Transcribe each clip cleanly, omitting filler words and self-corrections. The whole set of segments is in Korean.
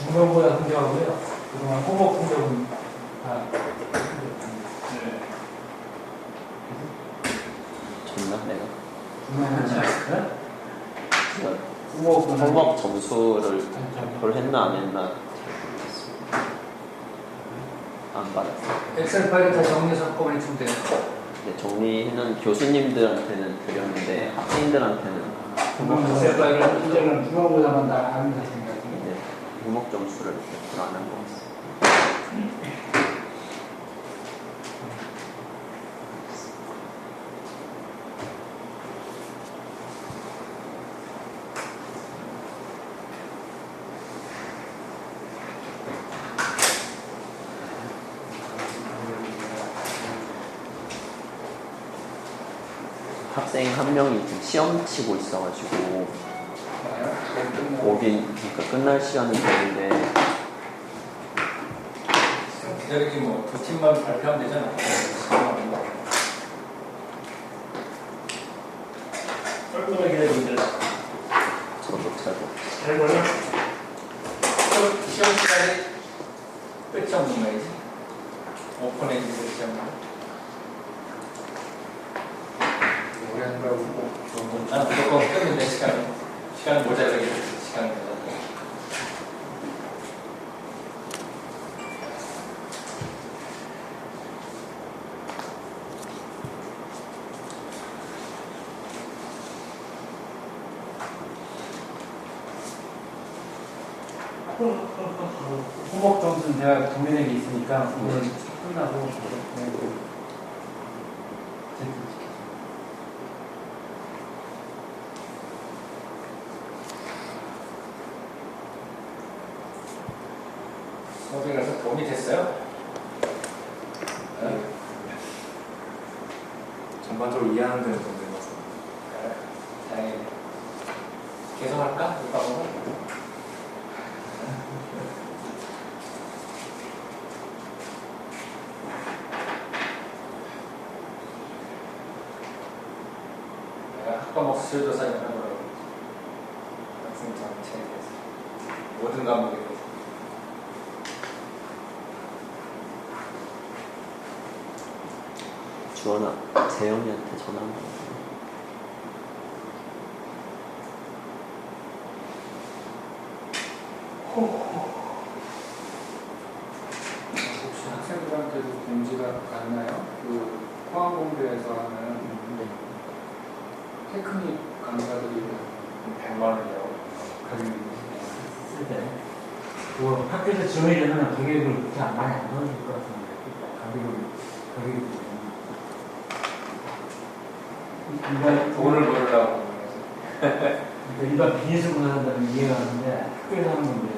중간보다 흥정하고요. 그동안 호목 흥정은 다. 졌나 내가? 호목 점수를 별 했나 안 했나 안 받았어. 엑셀 파일을 다 정리해서 한꺼번에 주면 돼요. 네, 정리해는 교수님들한테는 드렸는데 학생들한테는 엑셀 파일을 이제는 중간보다만 다 아는 사실인가요? 네, 호목 점수를 별로 안 한 것 같습니다. 학생 한 명이 지금 시험 치고 있어가지고 오긴 그러니까 끝날 시간은 되는데 기다리지 뭐 두 팀만 발표하면 되잖아. 얼마나 기다리고 있더라. 저도 잘 몰라. 시험 시간에 끝이 없는 거야지. 오픈엔드 시험. 오래 하는 거라고 좋은 건. 난 무조건 끝는데 시간은 모자라게 시간은 모자라게. 호목 점수는 제가 동면에 있으니까 오늘 끝나고 선생님께서 도움이 됐어요? 네. 전반적으로 이해하는 데는 좀 되어서 네. 다행이네. 계속 할까? 이 과목은? 내가 학과목 수요조사 하는 거라고 학생 전체에 대해서 모든 과목에 대해서 주원아 재영이한테 전화 한번 해. 혹시 학생들한테도 공지가 갔나요? 그 포항공대에서 하는 테크닉 강사들이 100만 원이라고 가격이 쓸 때, 그 학교에서 지원이 되면 가격을 그렇게 많이 안 넣어줄 것 같은데, 가격이. 일반, 돈을 벌으려고 그러니까 일반 비즈니스로 한다면 이해가 가는데, 학교에서 하는 건데,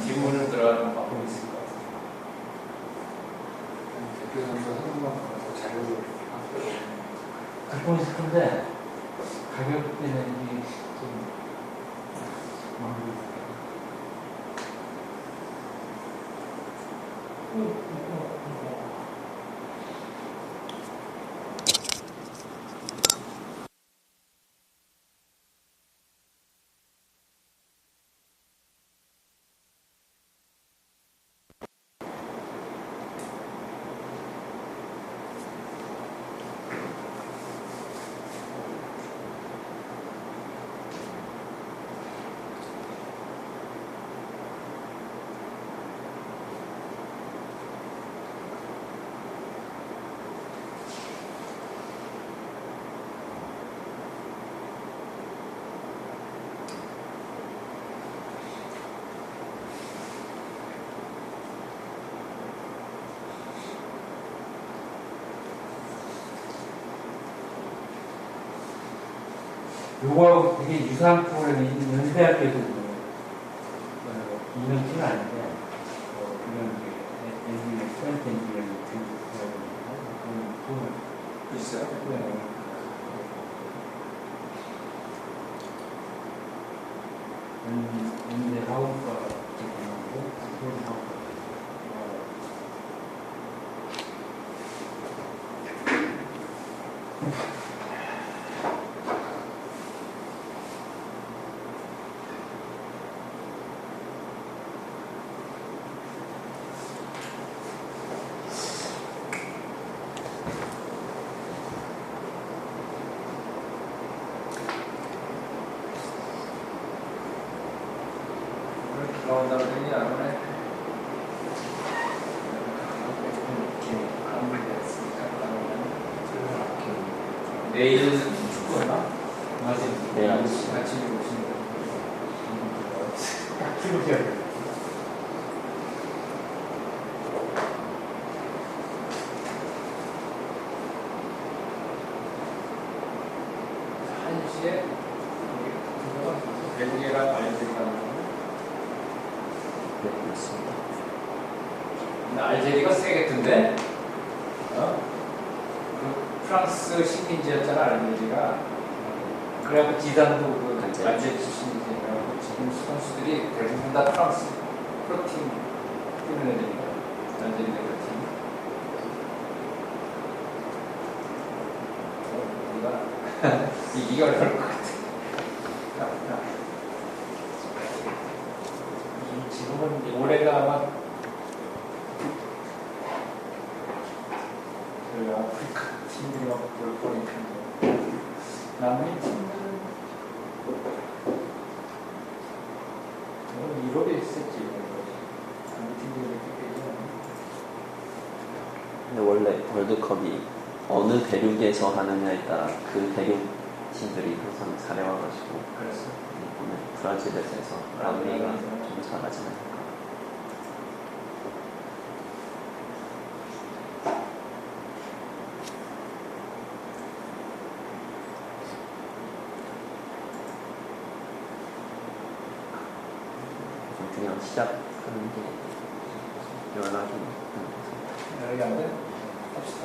기분을 들어가는 방법이 있을 것 같아요. 대표 선수 하는 거 가서 자료를 듣고 있을 텐데, 가격 때문에 이게 좀, 마음이 요거하고 되게 유사한 프로그램이 연세대학교에서 이명치는 아닌데, 이런 엔지니어, 스트렌트 엔지니어링 그런 있어요? 연대 사업과 제공하고, 그런 사업과 나온다고 되니 안 오네. 내일 축구나? 내일 아침. 아침에 오시는 거. 키우셔야 돼요. 한 시에 벨기에랑 알제리가 나오고. 네, 그렇습니다. 근데 알제리가 세겠던데? 그 프랑스 식민지였잖아, 알제리가. 그래갖고 지단도 그 알제리 출신이니까 지금 선수들이 대부분 다 프랑스 프로팀 뛰는 애들이니까 알제리 대표팀. 우리가 이기가 어려울 것 같아. 지금은 이제 올해가 아마 그 아프리카 팀들이 막 볼 거니까 남미 팀들은 유럽에 있었지. 남미 팀들이 이렇게 근데 원래 월드컵이 어느 대륙에서 하느냐에 따라 그 대륙 팀들이 항상 잘해와가지고 그랬어. 이번에 브라질에서 해서 남미가 좀 잘하지 않을까. 그냥 시작하는 게 연락이 여기 안 돼? 합시다.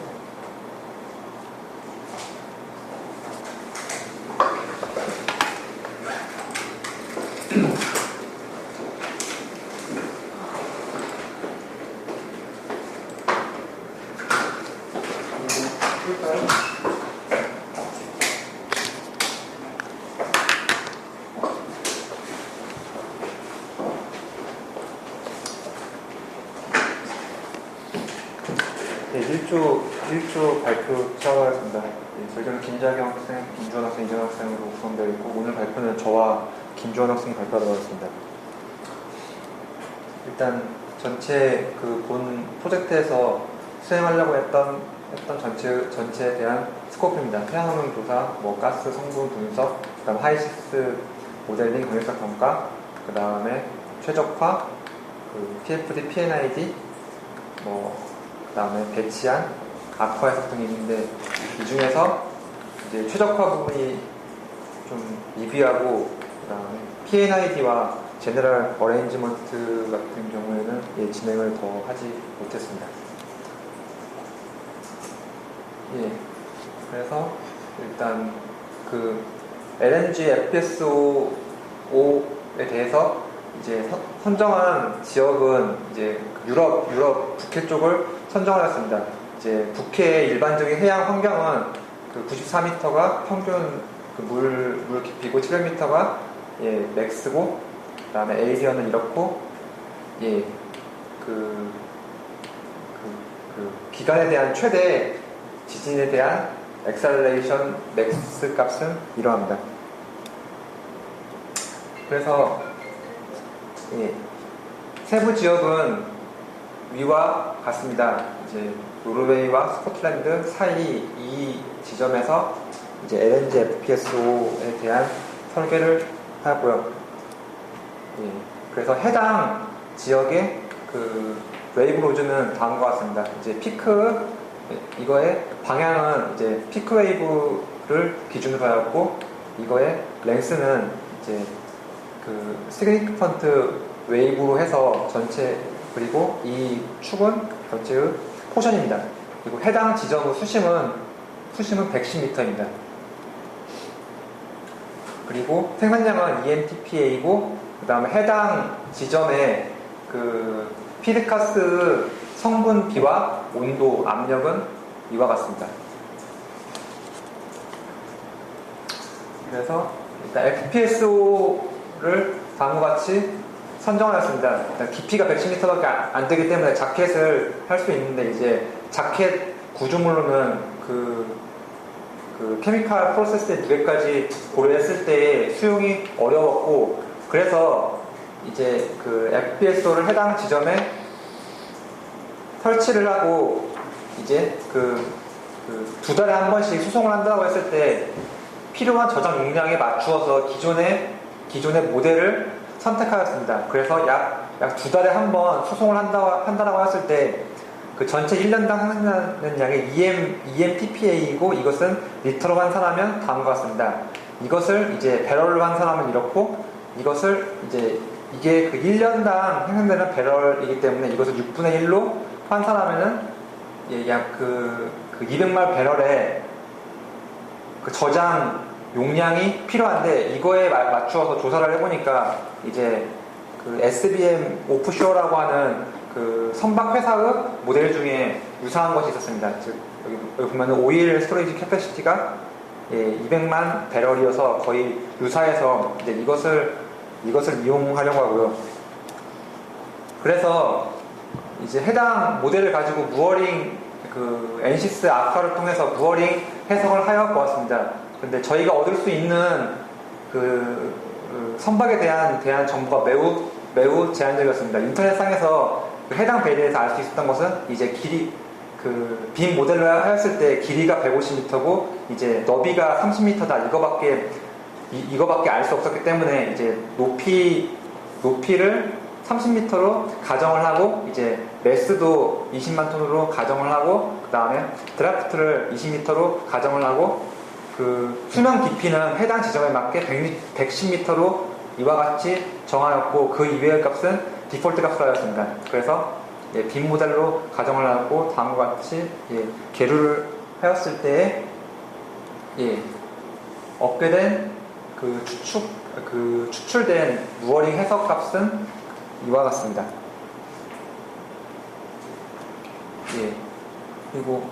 네, 1조 발표 시작하겠습니다. 네, 저희는 김자경 학생, 김주원 학생, 이정 학생으로 구성되어 있고 오늘 발표는 저와 김주원 학생이 발표하도록 하겠습니다. 일단 전체 그 본 프로젝트에서 수행하려고 했던 전체에 대한 스코프입니다. 태양능 조사, 뭐 가스 성분 분석, 그다음 하이시스 모델링 강력적 평가, 그 다음에 최적화, 그 PFD, PNID, 그 다음에 배치안, 아쿠아 해석 등이 있는데 이 중에서 이제 최적화 부분이 좀 미비하고 그 다음에 PNID와 제너럴 어레인지먼트 같은 경우에는 진행을 더 하지 못했습니다. 그래서 일단 그 LNG FPSO에 대해서 이제 선정한 지역은 이제 유럽 북해 쪽을 선정하였습니다. 이제 북해의 일반적인 해양 환경은 그 94m가 평균 그 물 깊이고 700m가 맥스고, 그다음에 에이리언은 이렇고, 그 기간에 대한 최대 지진에 대한 엑셀레이션 맥스 값은 이러합니다. 그래서 세부 지역은 위와 같습니다. 이제 노르웨이와 스코틀랜드 사이 이 지점에서 이제 LNG FPSO에 대한 설계를 하고요. 그래서 해당 지역의 그 웨이브 로즈는 다음과 같습니다. 이제 피크 이거의 방향은 이제 피크 웨이브를 기준으로 하였고, 이거의 랭스는 이제 그 시그니피컨트 웨이브로 해서 전체, 그리고 이 축은 전체의 포션입니다. 그리고 해당 지점의 수심은 110m입니다. 그리고 생산량은 EMTPA이고, 그 다음에 해당 지점의 그 피드가스 성분 비와 온도, 압력은 이와 같습니다. 그래서 일단 FPSO를 다음과 같이 선정하였습니다. 일단 깊이가 110m밖에 안 되기 때문에 자켓을 할 수 있는데 이제 자켓 구조물로는 그 케미칼 프로세스의 무게까지 고려했을 때 수용이 어려웠고 그래서 이제 그 FPSO를 해당 지점에 설치를 하고 이제 두 달에 한 번씩 수송을 한다고 했을 때 필요한 저장 용량에 맞추어서 기존의 모델을 선택하였습니다. 그래서 약 두 달에 한 번 수송을 한다라고 했을 때 그 전체 1년당 생산하는 양이 EMTPA이고 이것은 리터로 환산하면 다음과 같습니다. 이것을 이제 배럴로 환산하면 이렇고 이것을 이제 이게 그 1년당 생산되는 배럴이기 때문에 이것을 6분의 1로 환산하면은 약 200만 배럴의 그 저장 용량이 필요한데 이거에 맞추어서 조사를 해보니까 이제 그 SBM 오프쇼어라고 하는 그 선박 회사의 모델 중에 유사한 것이 있었습니다. 즉 여기 보면은 오일 스토리지 캐패시티가 200만 배럴이어서 거의 유사해서 이제 이것을 이용하려고 하고요. 그래서 이제 해당 모델을 가지고 무어링 그 엔시스 아쿠아를 통해서 무어링 해석을 하여 보았습니다. 근데 저희가 얻을 수 있는 그 선박에 대한 정보가 매우 제한적이었습니다. 인터넷상에서 그 해당 배에 대해서 알 수 있었던 것은 이제 길이 그 빔 모델로 하였을 때 길이가 150m고 이제 너비가 30m다 이거밖에 알 수 없었기 때문에 이제 높이를 30m로 가정을 하고 이제 매스도 20만 톤으로 가정을 하고 그 다음에 드라프트를 20m로 가정을 하고 그 수면 깊이는 해당 지점에 맞게 110m로 이와 같이 정하였고 그 이외의 값은 디폴트 값으로 하였습니다. 그래서 빔 모델로 가정을 하고 다음과 같이 계류를 하였을 때에 얻게 된 그 추출된 무어링 해석 값은 이와 같습니다. 그리고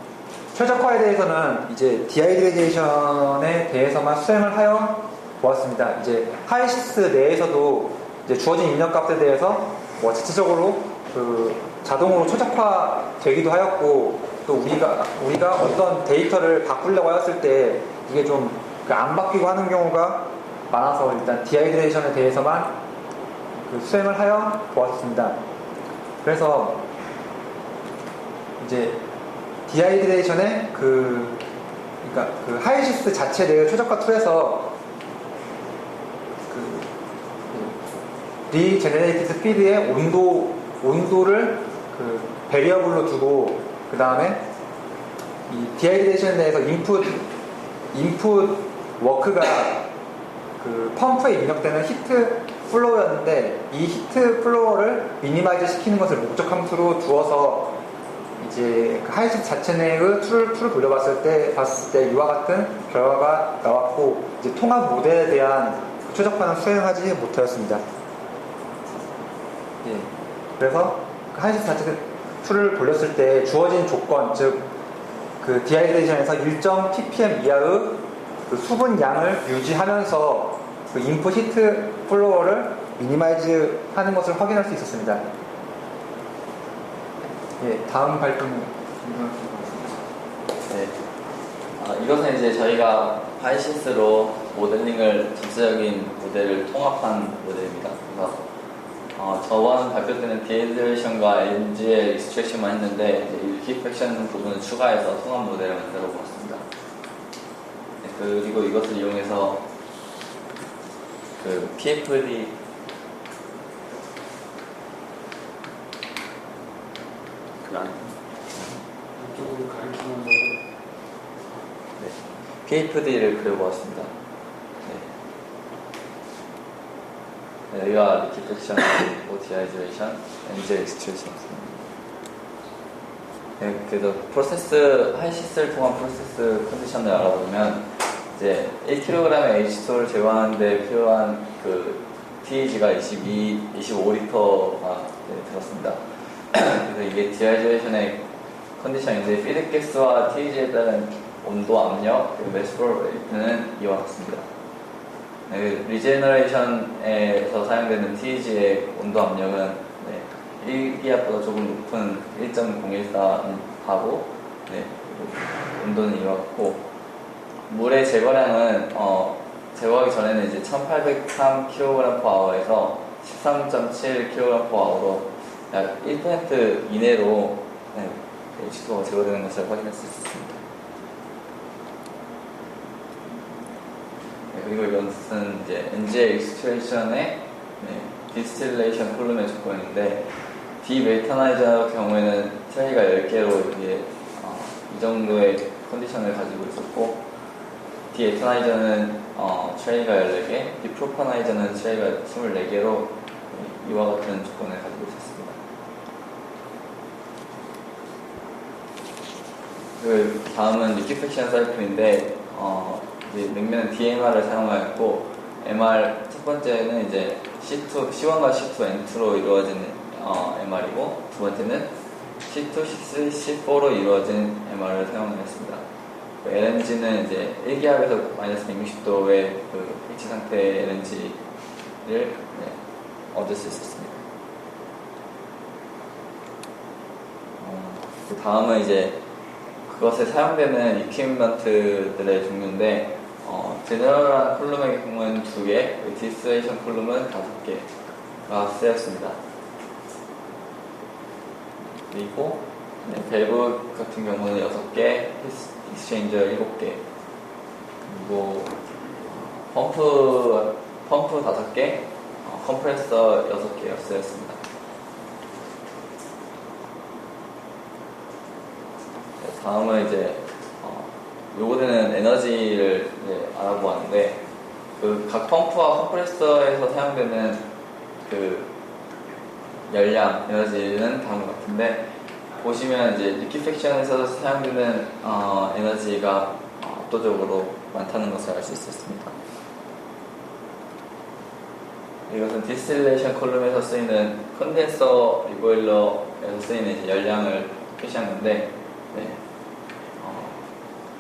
최적화에 대해서는 이제 디하이드레이션에 대해서만 수행을 하여 보았습니다. 이제 하이시스 내에서도 이제 주어진 입력값에 대해서 자체적으로 그 자동으로 최적화 되기도 하였고 또 우리가 어떤 데이터를 바꾸려고 하였을 때 이게 좀 안 바뀌고 하는 경우가 많아서 일단 디하이드레이션에 대해서만 그 수행을 하여 보았습니다. 그래서 이제 디하이드레이션의 그러니까 그 하이시스 자체 내의 최적화 툴에서 리제네레이티드 피드의 온도를 그 베리어블로 두고 그 다음에 이 디하이드레이션 내에서 인풋 워크가 그 펌프에 입력되는 히트 플로우였는데 이 히트 플로우를 미니마이즈 시키는 것을 목적 함수로 두어서 이제 그 하이시스 자체 내의 툴을 돌려봤을 때 이와 같은 결과가 나왔고 이제 통합 모델에 대한 최적화는 수행하지 못하였습니다. 그래서 그 하이시스 자체 툴을 돌렸을 때 주어진 조건, 즉 그 디하이드레이션에서 일정 ppm 이하의 그 수분 양을 유지하면서 그 인풋 히트 플로어를 미니마이즈 하는 것을 확인할 수 있었습니다. 다음 발표는 이것은 이제 저희가 하이시스로 모델링을 전체적인 모델을 통합한 모델입니다. 그래서 저번 발표 때는 디하이드레이션과 NGL 익스트랙션만 했는데 이제 리퀴팩션 부분을 추가해서 통합 모델을 만들어 보았습니다. 그리고 이것을 이용해서 그 PFD 이쪽으로 가리키는 거를 PFD를 그려보았습니다. 여기가 리퀴팩션, 디하이드레이션, NGL 익스트랙션입니다. 그래서 하이시스를 통한 프로세스 컨디션을 알아보면 이제 1kg의 H2를 제거하는데 필요한 그 TEG가 25리터가 들었습니다. 그래서 이게 디하이드레이션의 컨디션인데 피드가스와 TEG에 따른 온도, 압력, 그리고 매스프로 레이트는 이와 같습니다. 네, 리제너레이션에서 사용되는 TEG의 온도 압력은 1기압보다 조금 높은 1.014하고 온도는 이와 같고, 물의 제거량은 제거하기 전에는 이제 1803kg/h에서 13.7kg/h로 약 1% 이내로 H2O가 제거되는 것을 확인할 수 있습니다. 그리고 이것은 이제 NG의 익스트레이션의 디스틸레이션 콜룸의 조건인데, 디메타나이저 경우에는 트레이가 10개로 이게 이 정도의 컨디션을 가지고 있었고, 디에타나이저는 트레이가 14개, 디프로파나이저는 트레이가 24개로 이와 같은 조건을 가지고 있었습니다. 그 다음은 리퀴팩션 사이클인데, 냉면은 DMR을 사용하였고, MR 첫 번째는 이제 C1과 C2, N2로 이루어진 MR이고, 두 번째는 C2, C3, C4로 이루어진 MR을 사용하였습니다. LNG는 이제 1기압에서 마이너스 160도의 그 해치 상태의 LNG를 얻을 수 있었습니다. 그 다음은 이제 그것에 사용되는 이퀴먼트들의 종류인데, 제너럴한 콜룸의 경우는 2개, 디스틸레이션 콜룸은 5개가 쓰였습니다. 그리고 밸브 같은 경우는 6개, 익스체인저 7개, 그리고 펌프 5개, 컴프레서 6개가 쓰였습니다. 다음은 이제 요거는 에너지를 알아보았는데, 그 각 펌프와 컴프레서에서 사용되는 그 열량 에너지는 다음과 같은데, 보시면 이제 리퀴팩션에서 사용되는 에너지가 압도적으로 많다는 것을 알 수 있었습니다. 이것은 디스틸레이션 콜룸에서 쓰이는 컨덴서 리보일러에서 쓰이는 이제 열량을 표시한 건데,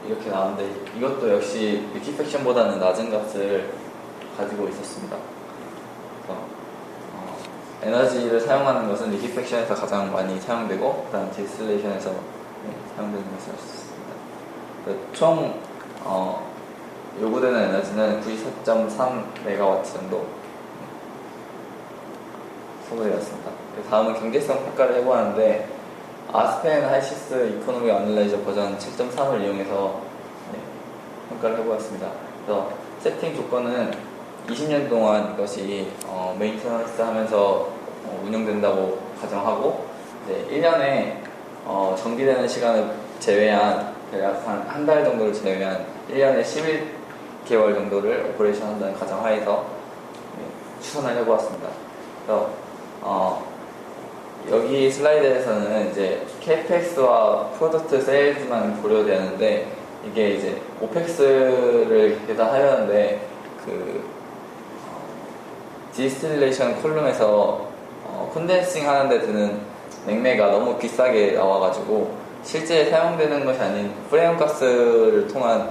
이렇게 나오는데, 이것도 역시 리퀴팩션보다는 낮은 값을 가지고 있었습니다. 에너지를 사용하는 것은 리퀴팩션에서 가장 많이 사용되고, 그 다음 디스틸레이션에서 사용되는 것을 알 수 있습니다. 총 요구되는 에너지는 94.3MW 정도 소모되었습니다. 다음은 경제성 평가를 해보았는데, 아스펜 하이시스 이코노미 어널라이저 버전 7.3을 이용해서 평가를 해보았습니다. 그래서 세팅 조건은 20년 동안 이것이 메인테너런스 하면서 운영된다고 가정하고, 이제 1년에 정비되는 시간을 제외한, 대략 한 달 정도를 제외한 1년에 11개월 정도를 오퍼레이션 한다는 가정하에서 추천을 해보았습니다. 그래서 여기 슬라이드에서는 이제 CAPEX와 프로덕트 세일즈만 고려되는데, 이게 이제 OPEX를 계산하려는데, 그 디스틸레이션 콜룸에서 콘덴싱 하는데 드는 냉매가 너무 비싸게 나와가지고, 실제 사용되는 것이 아닌 프레온 가스를 통한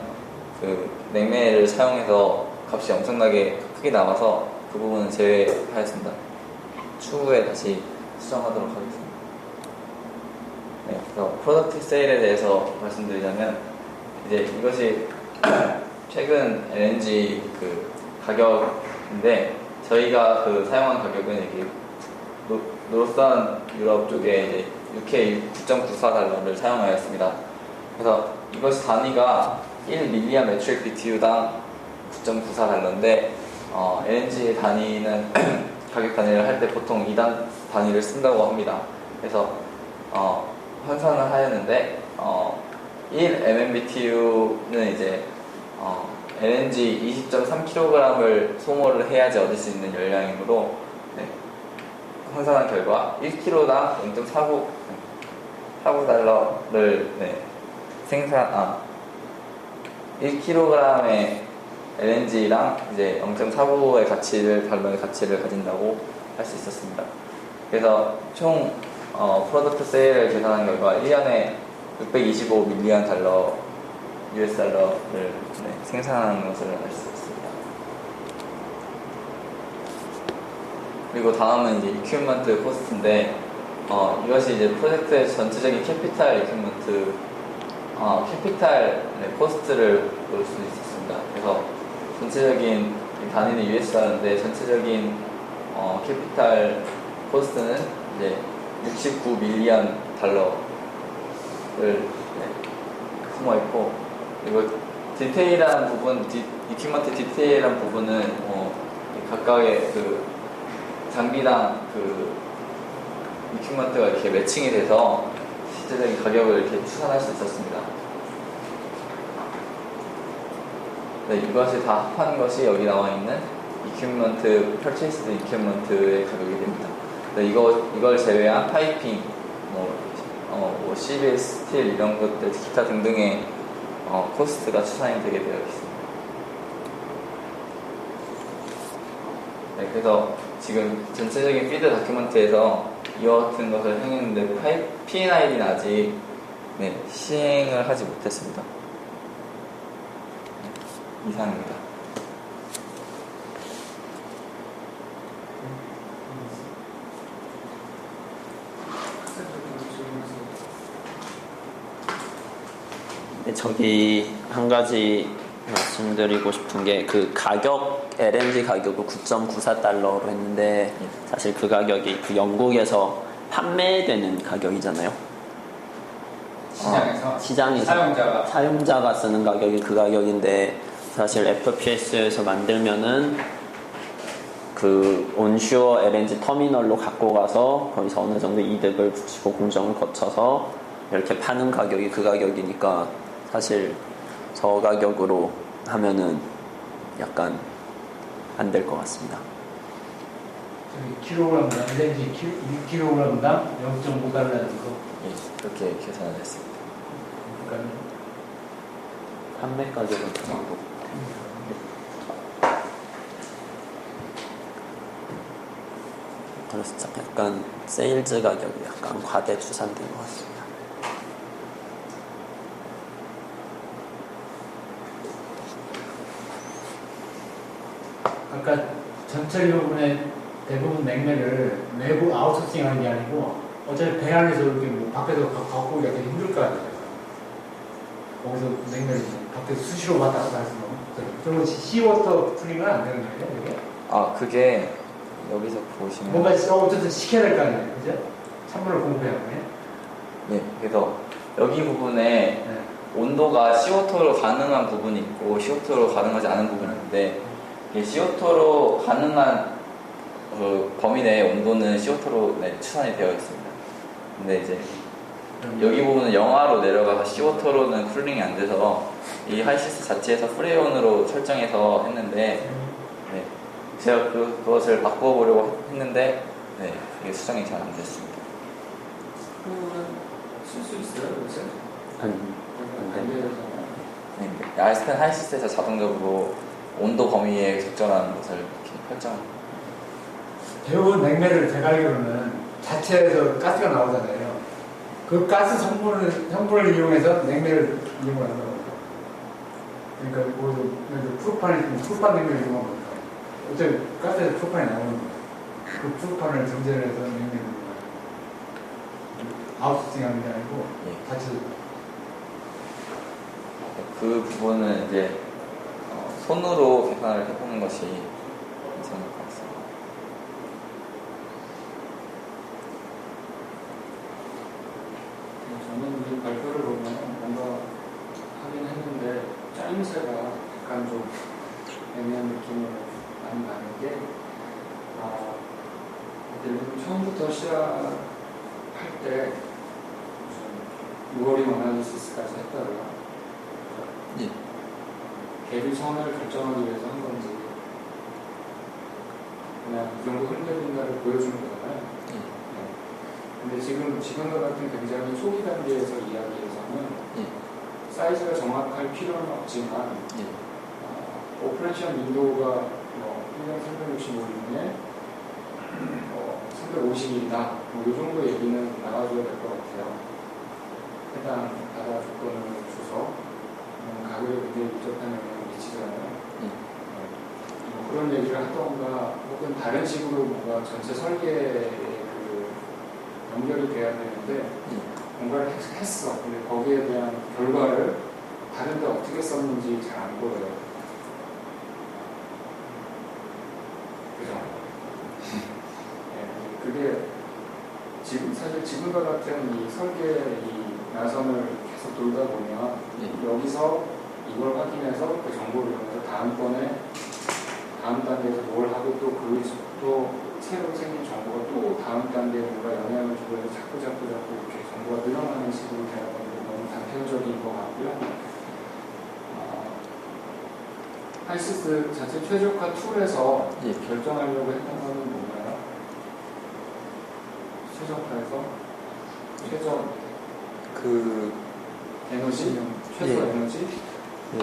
그 냉매를 사용해서 값이 엄청나게 크게 나와서 그 부분은 제외하였습니다. 추후에 다시 수정하도록 하겠습니다. 그래서 프로덕트 세일에 대해서 말씀드리자면, 이제 이것이 최근 LNG 그 가격인데, 저희가 그 사용한 가격은 이게 노선 유럽 쪽에 이제 UK 9.94달러를 사용하였습니다. 그래서 이것이 단위가 1mA 메트릭 BTU당 9.94달러인데, LNG 단위는 가격 단위를 할 때 보통 2단 단위를 쓴다고 합니다. 그래서 환산을 하였는데, 1MMBTU는 이제 LNG 20.3kg을 소모를 해야지 얻을 수 있는 열량이므로, 환산한 결과 1kg당 0.49달러를 1kg의 LNG랑 이제 0.49의 달러의 가치를 가진다고 할 수 있었습니다. 그래서 총 프로덕트 세일을 계산한 결과 1년에 625밀리언 달러 US 달러를 생산하는 것을 알 수 있습니다. 그리고 다음은 이제 이퀴먼트 코스트인데 이것이 이제 프로젝트의 전체적인 캐피탈 이퀴먼트 캐피탈 코스트를 볼 수 있었습니다. 그래서 전체적인 단위는 USR인데 전체적인 캐피탈 코스트는 이제 69 밀리언 달러를 소모했고, 그리고 디테일한 부분, 이퀴먼트 디테일한 부분은 각각의 그 장비당 그 이퀴먼트가 이렇게 매칭이 돼서 실제적인 가격을 이렇게 추산할 수 있었습니다. 네, 이것이 다 합한 것이 여기 나와 있는 이퀴먼트, 퍼체이스드 이퀴먼트의 가격이 됩니다. 네, 이걸 제외한 파이핑, CBS, 스틸 이런 것들, 기타 등등의 코스트가 추산이 되게 되어 있습니다. 네, 그래서 지금 전체적인 피드 다큐멘트에서 이와 같은 것을 행했는데 P&ID는 아직 시행을 하지 못했습니다. 이상입니다. 네, 저기 한 가지 말씀드리고 싶은 게 그 가격, LNG 가격을 9.94달러로 했는데 사실 그 가격이 그 영국에서 판매되는 가격이잖아요. 시장에서 사용자가 쓰는 가격이 그 가격인데, 사실 FPS에서 만들면은 그 온슈어 LNG 터미널로 갖고 가서 거기서 어느 정도 이득을 붙이고 공정을 거쳐서 이렇게 파는 가격이 그 가격이니까 사실 저 가격으로 하면은 약간 안 될 것 같습니다. 킬로그램당 LNG 1kg당 0.5달러는 거. 그렇게 계산을 했습니다. 그러니까 판매 가격은 정도. 그래서 약간 세일즈 가격이 약간 과대 추산된 것 같습니다. 아까 전체적으로의 대부분 냉매를 외부 아웃소싱 하는 게 아니고 어차피 배 안에서 이렇게 뭐 밖에서 갖고 오기가 되게 힘들 거 아니에요. 거기서 냉매를 밖에서 수시로 왔다 갔다 할 수는 없어요. 그리고 시워터 풀링은 안 되는 거예요, 이게? 그게 여기서 보시면 뭔가 어쨌든 시켜야 될 거 아니에요, 그죠? 찬물을 공급해야 하네. 네, 그래서 여기 부분에 네. 온도가 CO2로 가능한 부분이 있고 CO2로 가능하지 않은 부분이 있는데, CO2로 가능한 범위 내의 온도는 CO2로 추산이 되어 있습니다. 근데 이제 여기 부분은 영하로 내려가서 CO2로는 쿨링이 안 돼서 이 하이시스 자체에서 프레온으로 설정해서 했는데, 제가 그것을 바꿔보려고 했는데 그게 수정이 잘 안 됐습니다. 쓸 수 있어요, 요새? 안 됩니다. 아이스펜 하이시스에서 자동적으로 온도 범위에 적절한 것을 이렇게 설정합니다. 대부분 냉매를 제가 알기로는 자체에서 가스가 나오잖아요. 그 가스 성분을 이용해서 냉매를 이용하는 거예요. 그러니까 뭐 프로판이 있으면 프로판 냉매를 이용하는 거예요. 어차피 가스에서 프로판이 나오는 거예요. 그 프로판을 전제로 해서 냉매를 이용하는 거예요. 아웃소싱하는 게 아니고 자체. 그 부분은 이제 손으로 계산을 해보는 것이 괜찮을 것 같습니다. 저는 이 발표를 보면 뭔가 하긴 했는데 짜임새가 약간 좀 애매한 느낌을 많이 나는 게 예를 들면 처음부터 시작할 때 무슨 6월이 어나리시스까지 했다가 대비 선을 결정하기 위해서 한 건지 그냥 이 정도 흔들린다를 보여주는 거잖아요. 근데 지금과 같은 굉장히 초기 단계에서 이야기해서는 사이즈가 정확할 필요는 없지만 오퍼레이션 윈도우가 1년 365일에 350일이다 이 정도 얘기는 나와줘야 될 것 같아요. 해당 바다 조건을 줘서 가격에 굉장히 밀접한 영향을 미치잖아요. 그런 얘기를 하던가 혹은 조금 다른 식으로 뭔가 전체 설계에 그 연결이 돼야 되는데 뭔가를 했어. 근데 거기에 대한 결과를 다른데 어떻게 썼는지 잘 안 보여요. 그죠? 네, 그게 사실 지금과 같은 이 설계 이 나선을 계속 돌다 보면 여기서 이걸 확인해서 그 정보를 이용해서 다음번에 다음 단계에서 뭘 하고 또 새로 생긴 정보가 또 다음 단계에 뭔가 영향을 주고 해서 자꾸 이렇게 정보가 늘어나는 식으로 되는 건 너무 단편적인 것 같고요. 하이시스 자체 최적화 툴에서 결정하려고 했던 거는 뭔가요? 최적화에서 최저 에너지? 최소 에너지? 예.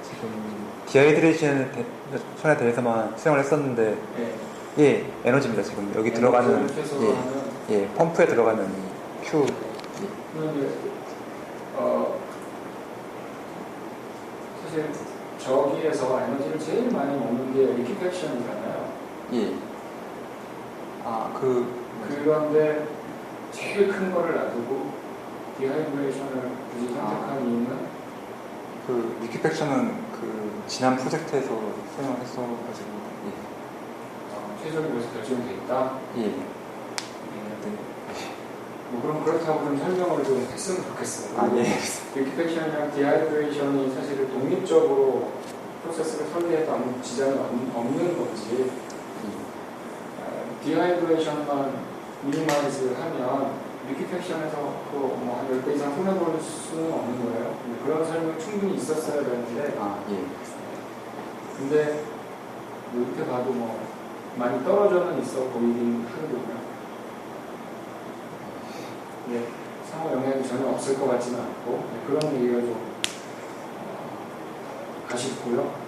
지금 디하이드레이션에 대해서만 수행을 했었는데 네. 예, 에너지입니다. 지금 여기 들어가는 최소화하면 예, 펌프에 들어가는 Q 그런데 사실 저기에서 에너지를 제일 많이 먹는 게 리퀴팩션이잖아요. 예. 그런데 제일 큰 거를 놔두고 디하이드레이션을 굳이 선택한 이유는 그 리퀴팩션은 그 지난 프로젝트에서 수행을 했어가지고 최적이 그래서 결정이 돼 있다. 예. 뭐 그럼 그렇다고 좀 설명을 좀 했으면 좋겠어요. 예. 리퀴팩션이랑 디하이드레이션이 사실 독립적으로 프로세스를 설계해도 아무 지장이 없는 건지 디하이드레이션만 미니마이즈 하면 리퀴팩션에서 또 뭐 한 10배 이상 손해볼 수는 없는 거예요. 근데 그런 설명이 충분히 있었어야 되는데 예. 근데 뭐 이렇게 봐도 뭐 많이 떨어져는 있어 보이긴 하거든요. 네, 상호 영향이 전혀 없을 것 같지는 않고 그런 얘기가 좀 아쉽고요.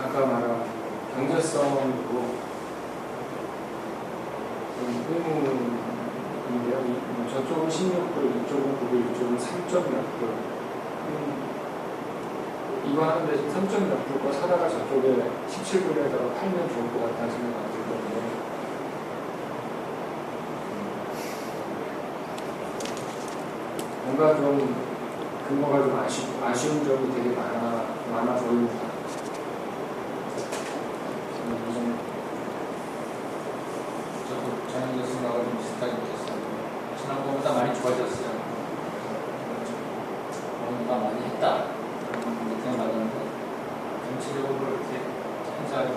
아까 말한 경제성으로 의문인데요. 저쪽은 16불, 이쪽은 9불, 이쪽은 3점 몇 불. 이거 하는데 3점 몇 불 거 사다가 저쪽에 17불에다가 팔면 좋을 것 같다는 생각이 들거든요. 뭔가 좀 근거가 좀 아쉬운 점이 되게 많아 보입니다. 저도 저는 생각을 좀 비슷하게 못했어요. 지난번보다 많이 좋아졌어요. 뭔가 많이 했다. 느낌이 나는데 전체적으로 이렇게 행사하고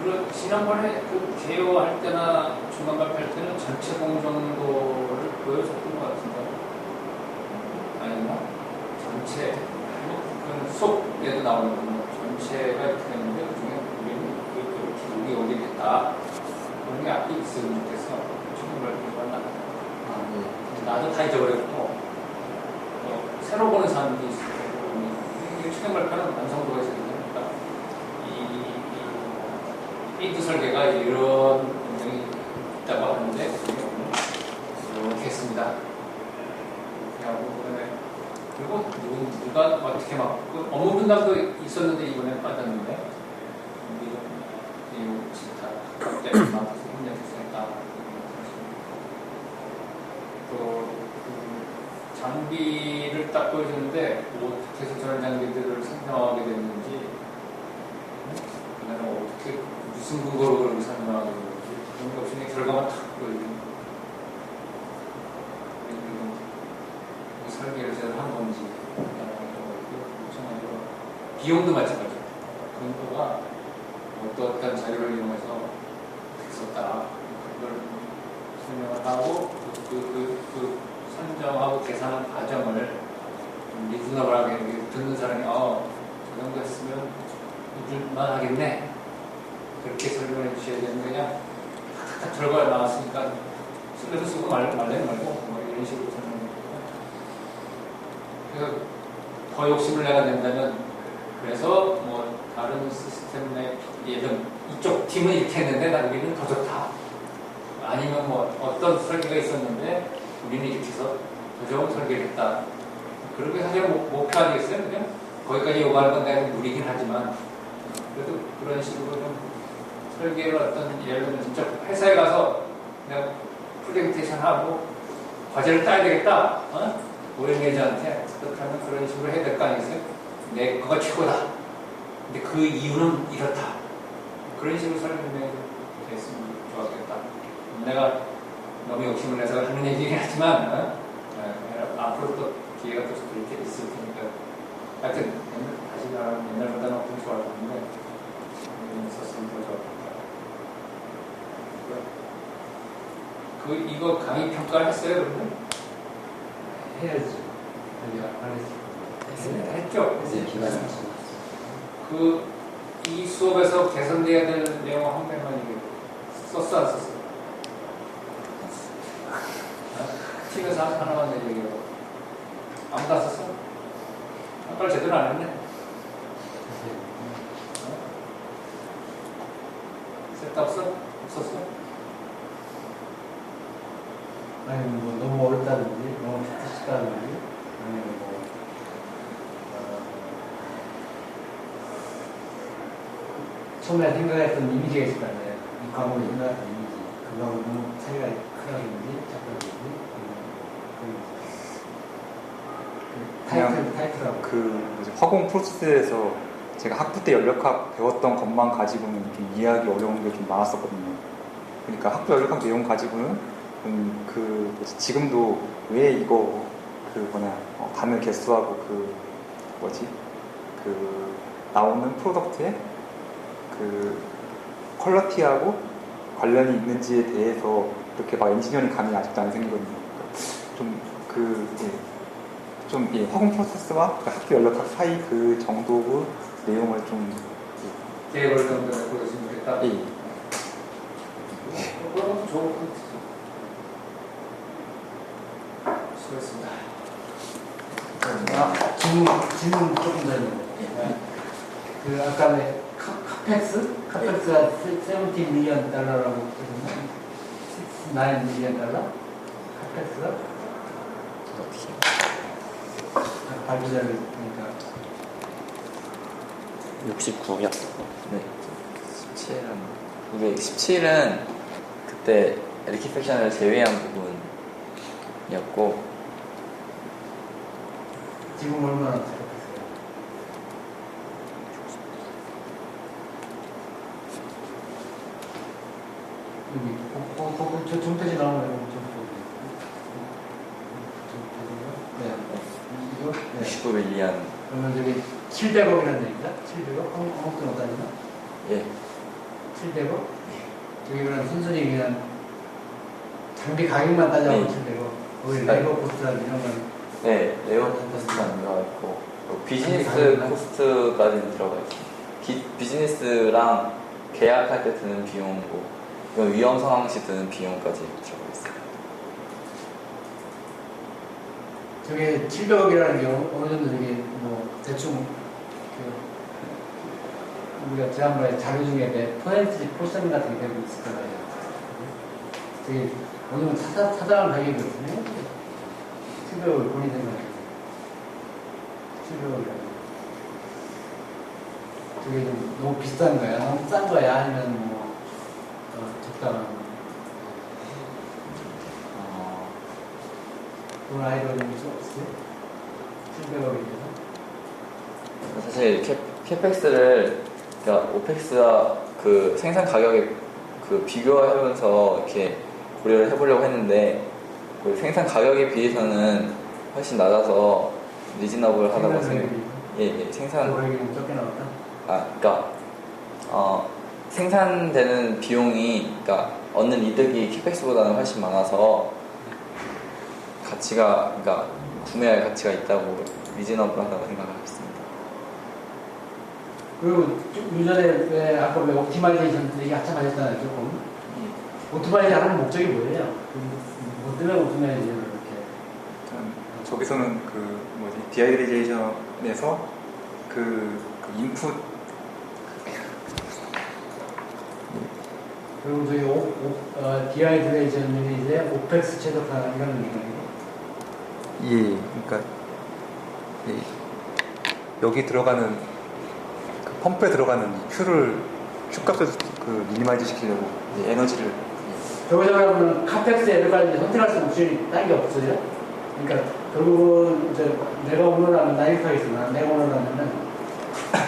그리고 지난번에 그 개요할 때나 중간 발표할 때는 전체 공정도를 보여줬던 것 같은데 아니면 전체 그 수업에도 나오는 거 전체가 이렇게 되는데 그중에 우리는 여기 어디 됐다 그런 게 앞에 있으면 좋겠어. 중간 발표가 나도 다 잊어버렸고 새로 보는 사람도 있을 거고 최근 발표는 완성도가 있어야 되니까 이 설계가 이런 공정이 있다고 하는데 이렇게 했습니다. 그리고 누가 어떻게 막 업무 분담도 있었는데 이번에 빠졌는데 이 기타 갑자기 맡아서 힘내주셨다. 또 장비를 딱 보여줬는데 어떻게 해서 저런 장비들을 생성하게 됐는지 그다음에 어떻게 무슨 근거로 그렇게 생성하게 됐는지 그런 게 없이 그냥 결과만 탁 보여주는 설계를 제대로 한 건지 비용도 마찬가지죠. 근거가 어떤 자료를 이용해서 썼다. 그걸 설명을 하고 그 선정하고 계산한 과정을 리즈너블하게 듣는 사람이 저 정도 했으면 믿을만 하겠네. 그렇게 설명해 주셔야 되는 거냐. 탁탁탁 결과가 나왔으니까 쓸래서 쓰고 말래는 말고 뭐 이런 식으로 설명해 주고 그래서 더 욕심을 내가 낸다면 그래서 뭐 다른 시스템 내 예를 이쪽 팀은 이렇게 했는데 나중에는 더 좋다. 아니면 뭐 어떤 설계가 있었는데 우리는 이렇게 해서 더 좋은 설계를 했다. 그리고 사실 목표 아니겠어요? 그냥 거기까지 요구하는 건 내가 무리긴 하지만 그래도 그런 식으로 좀 설계를 어떤 예를 들면 진짜 회사에 가서 내가 프레젠테이션 하고 과제를 따야 되겠다. 오일 매니저한테 그렇다면 그런 식으로 해야 될 거 아니겠어요? 내 거가 최고다. 근데 그 이유는 이렇다. 그런 식으로 설명이 됐으면 좋았겠다. 내가 너무 욕심을 내서 하는 얘기긴 하지만 앞으로 또 기회가 또 그렇게 있을 테니까 하여튼 다시 말하면 옛날보다는 엄청 좋아졌는데 있었으면 더 좋았겠다. 이거 강의 평가를 했어요 그러면? 해야지. 여기가 안 했어. 했죠? 네, 이 수업에서 개선돼야 될 내용 한 개만 썼어 안 썼어? 팀에서 하나만 얘기해요. 아무도 안 썼어? 아까 제대로 안 했네. 쓸데없어? 없었어? 아니 뭐 너무 어렵다든지 너무 쉽다든지 아니면 뭐 처음에 생각했던 이미지가 있을 거 아니에요. 이 과목에 생각했던 이미지 그거하고 너무 차이가 크다든지 작다든지 타이틀하고 화공 프로세스에서 제가 학부 때 연력학 배웠던 것만 가지고는 좀 이해하기 어려운 게 좀 많았었거든요. 그러니까 학부 연력학 내용 가지고는 지금도 왜 이거 단을 개수하고 나오는 프로덕트에 퀄리티하고 관련이 있는지에 대해서 그렇게 막 엔지니어링 감이 아직도 안 생기거든요. 화공 프로세스와 학부 연력학 사이 그 정도의 내용을 좀 계획을 좀 보여주시면 좋겠다. 예. 그건 좋은 컨텐츠죠. 수고했습니다. 질문 조금 더 있는데 그 아까 카펙스? 카펙스가 17 밀리언 달러라고 했거든요. 9 밀리언 달러? 카펙스가? 발표자를 보니까 69요. 네. 17은 그때 리퀴팩션을 제외한 부분이었고 지금 얼마나 들어갔어요? 여기 저 정태지 나오네요. 이거? 네. 69밀리언. 그러면 저기 700억이라는 얘기다? 700억? 한국돈 어디나? 예. 700억? 저기 그냥 순순히 그냥 장비 가격만 따져도 네. 700억. 거기 레이버 코스트랑 이런 건. 네, 레이어 코스트가 안 들어가 있고 비즈니스 코스트까지는 들어가 있고 비즈니스랑 계약할 때 드는 비용고 이건 위험 상황 시 드는 비용까지 들어가 있어요. 저게 700억이라는 게 어느 정도 저기 뭐 대충 우리가 지난번에 자료 중에 포션 같은 게 되고 있을 거예요. 되게 어느 정도 타당한 가격이거든요. 700억을 본인 생각해요. 700억이라는 저게 좀 너무 비싼 거야? 너무 싼 거야? 아니면 뭐 적당한 거? 그런 아이디어는 좀 없어요? 700억에 대해서? 사실 캐펙스를 그러니까 오펙스와 그 생산 가격에 그 비교하면서 이렇게 고려를 해보려고 했는데 그 생산 가격에 비해서는 훨씬 낮아서 리즈너블하다고 생각해요. 생산 가격이 적게 나왔다? 그러니까 생산되는 비용이 그러니까 얻는 이득이 캐펙스보다는 훨씬 많아서 그러니까 구매할 가치가 있다고 리즈너블하다고 생각하고 있습니다. 그리고 유전에 아까 왜 옵티마이제이션 얘기 한참 하셨잖아요. 조금 오토바이즈 하는 목적이 뭐예요? 뭐 때문에 오토바이즈를 이렇게? 저기서는 디아이리제이션에서 인풋 그리고 저희 디아이드레이션 유닛에 오펙스 최적화 이런 얘기예요. 예, 그러니까 여기 들어가는 그 펌프에 들어가는 이 Q값을 그 미니마이즈 시키려고 에너지를 여기서 말하면 카펙스 여러 가지 선택할 수 없이 딴 게 없어요. 그러니까 결국은 이제 내가 오늘하면 나이프하겠으나 내가 오늘하면은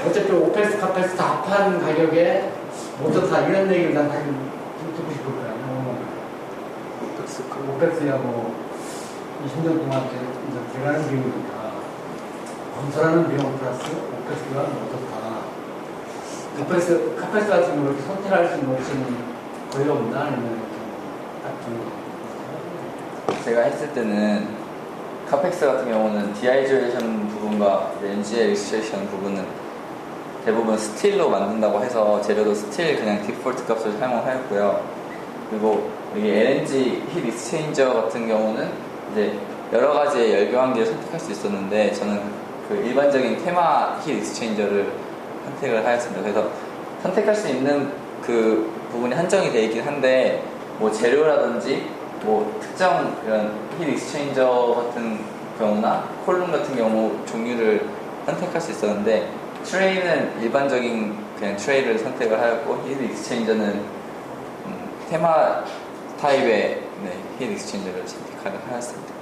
어차피 오펙스 카펙스 다 합한 가격에 못 좋다 이런 얘기를 난 사실 좀 듣고 싶을 거야. 오펙스하고 20년 동안 이제 들어가는 비용이니까 건설하는 비용 플러스 오펙스가 어떻다. 카펙스 같은 경우 이렇게 선택할 수 있는 옵션이 거의 없나 아니면 딱 정도. 제가 했을 때는 카펙스 같은 경우는 디아이졸레이션 부분과 NGL 익스트랙션 부분은 대부분 스틸로 만든다고 해서 재료도 스틸 그냥 디폴트 값을 사용하였고요. 그리고 여기 LNG 힐 익스체인저 같은 경우는 이제 여러 가지의 열교환기를 선택할 수 있었는데 저는 그 일반적인 테마 힐 익스체인저를 선택을 하였습니다. 그래서 선택할 수 있는 그 부분이 한정이 되어 있긴 한데 뭐 재료라든지 뭐 특정 이런 힐 익스체인저 같은 경우나 콜룸 같은 경우 종류를 선택할 수 있었는데 트레이는 일반적인 그냥 트레이를 선택을 하였고 힐 익스체인저는 테마 타입의 힐 익스체인저를 선택하였습니다.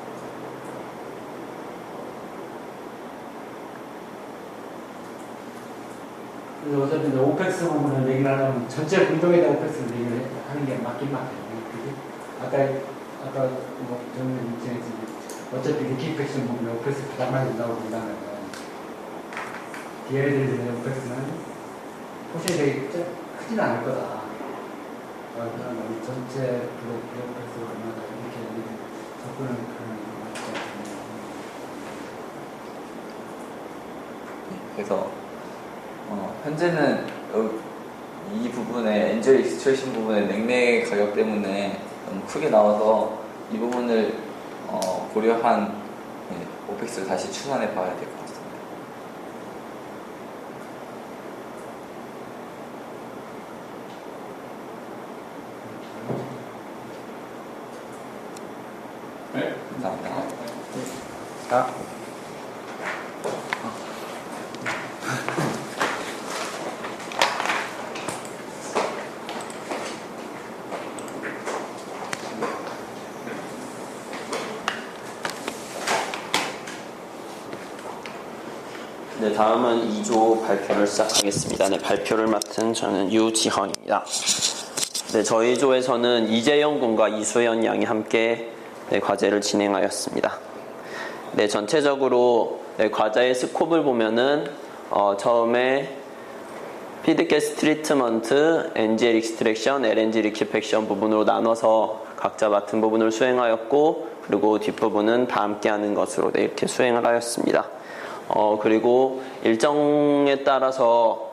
그래서 어차피 이제 오펙스 부분을 얘기를 하려면 전체 공정에 대한 오펙스를 얘기를 하는 게 맞긴 맞아요. 아까 뭐 저는 이제 어차피 리퀴팩션 부분에 오펙스 가장 많이 된다고 본다면 디아이들의 오펙스는 포션이 되게 크진 않을 거다. 우리 전체 오펙스가 얼마나 이렇게 접근을 하는 게 맞지 않겠냐. 그래서 현재는 이 부분에 엔젤 익스트랙션 부분의 냉매 가격 때문에 너무 크게 나와서 이 부분을 고려한 오펙스를 다시 추산해 봐야 될 것 같습니다. 네. 감사합니다. 자, 네, 다음은 2조 발표를 시작하겠습니다. 네, 발표를 맡은 저는 유지헌입니다. 네, 저희 조에서는 이재영 군과 이수연 양이 함께 과제를 진행하였습니다. 네, 전체적으로 과제의 스콥을 보면은 처음에 피드가스 트리트먼트, NGL 익스트랙션, LNG 리퀴팩션 부분으로 나눠서 각자 맡은 부분을 수행하였고, 그리고 뒷부분은 다 함께 하는 것으로 이렇게 수행을 하였습니다. 그리고 일정에 따라서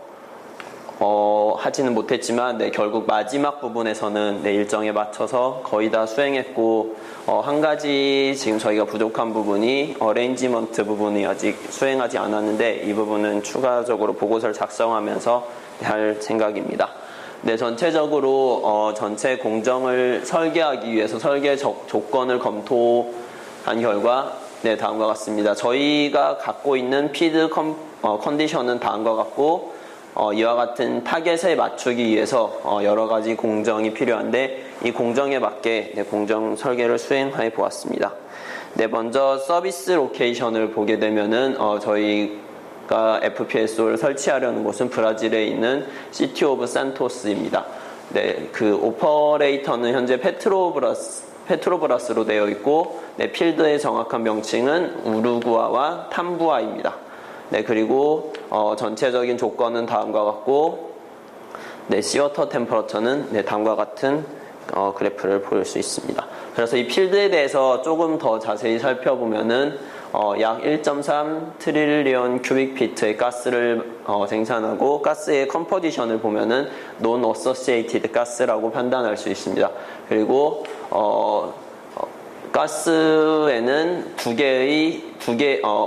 하지는 못했지만 결국 마지막 부분에서는 일정에 맞춰서 거의 다 수행했고, 한 가지 지금 저희가 부족한 부분이 어레인지먼트 부분이 아직 수행하지 않았는데 이 부분은 추가적으로 보고서를 작성하면서 할 생각입니다. 네, 전체적으로 전체 공정을 설계하기 위해서 설계 조건을 검토한 결과 다음과 같습니다. 저희가 갖고 있는 피드 컨디션은 다음과 같고, 이와 같은 타겟에 맞추기 위해서 여러 가지 공정이 필요한데 이 공정에 맞게 공정 설계를 수행해 보았습니다. 네, 먼저 서비스 로케이션을 보게 되면은 저희가 FPSO를 설치하려는 곳은 브라질에 있는 시티 오브 산토스입니다. 네, 그 오퍼레이터는 현재 페트로브라스로 되어 있고, 필드의 정확한 명칭은 우루구아와 탐부아입니다. 네, 그리고 전체적인 조건은 다음과 같고, 시어터 템퍼러처는 다음과 같은 그래프를 볼 수 있습니다. 그래서 이 필드에 대해서 조금 더 자세히 살펴보면은 약 1.3 트릴리언 큐빅피트의 가스를 생산하고, 가스의 컴포지션을 보면은 논 어소시에이티드 가스라고 판단할 수 있습니다. 그리고 가스에는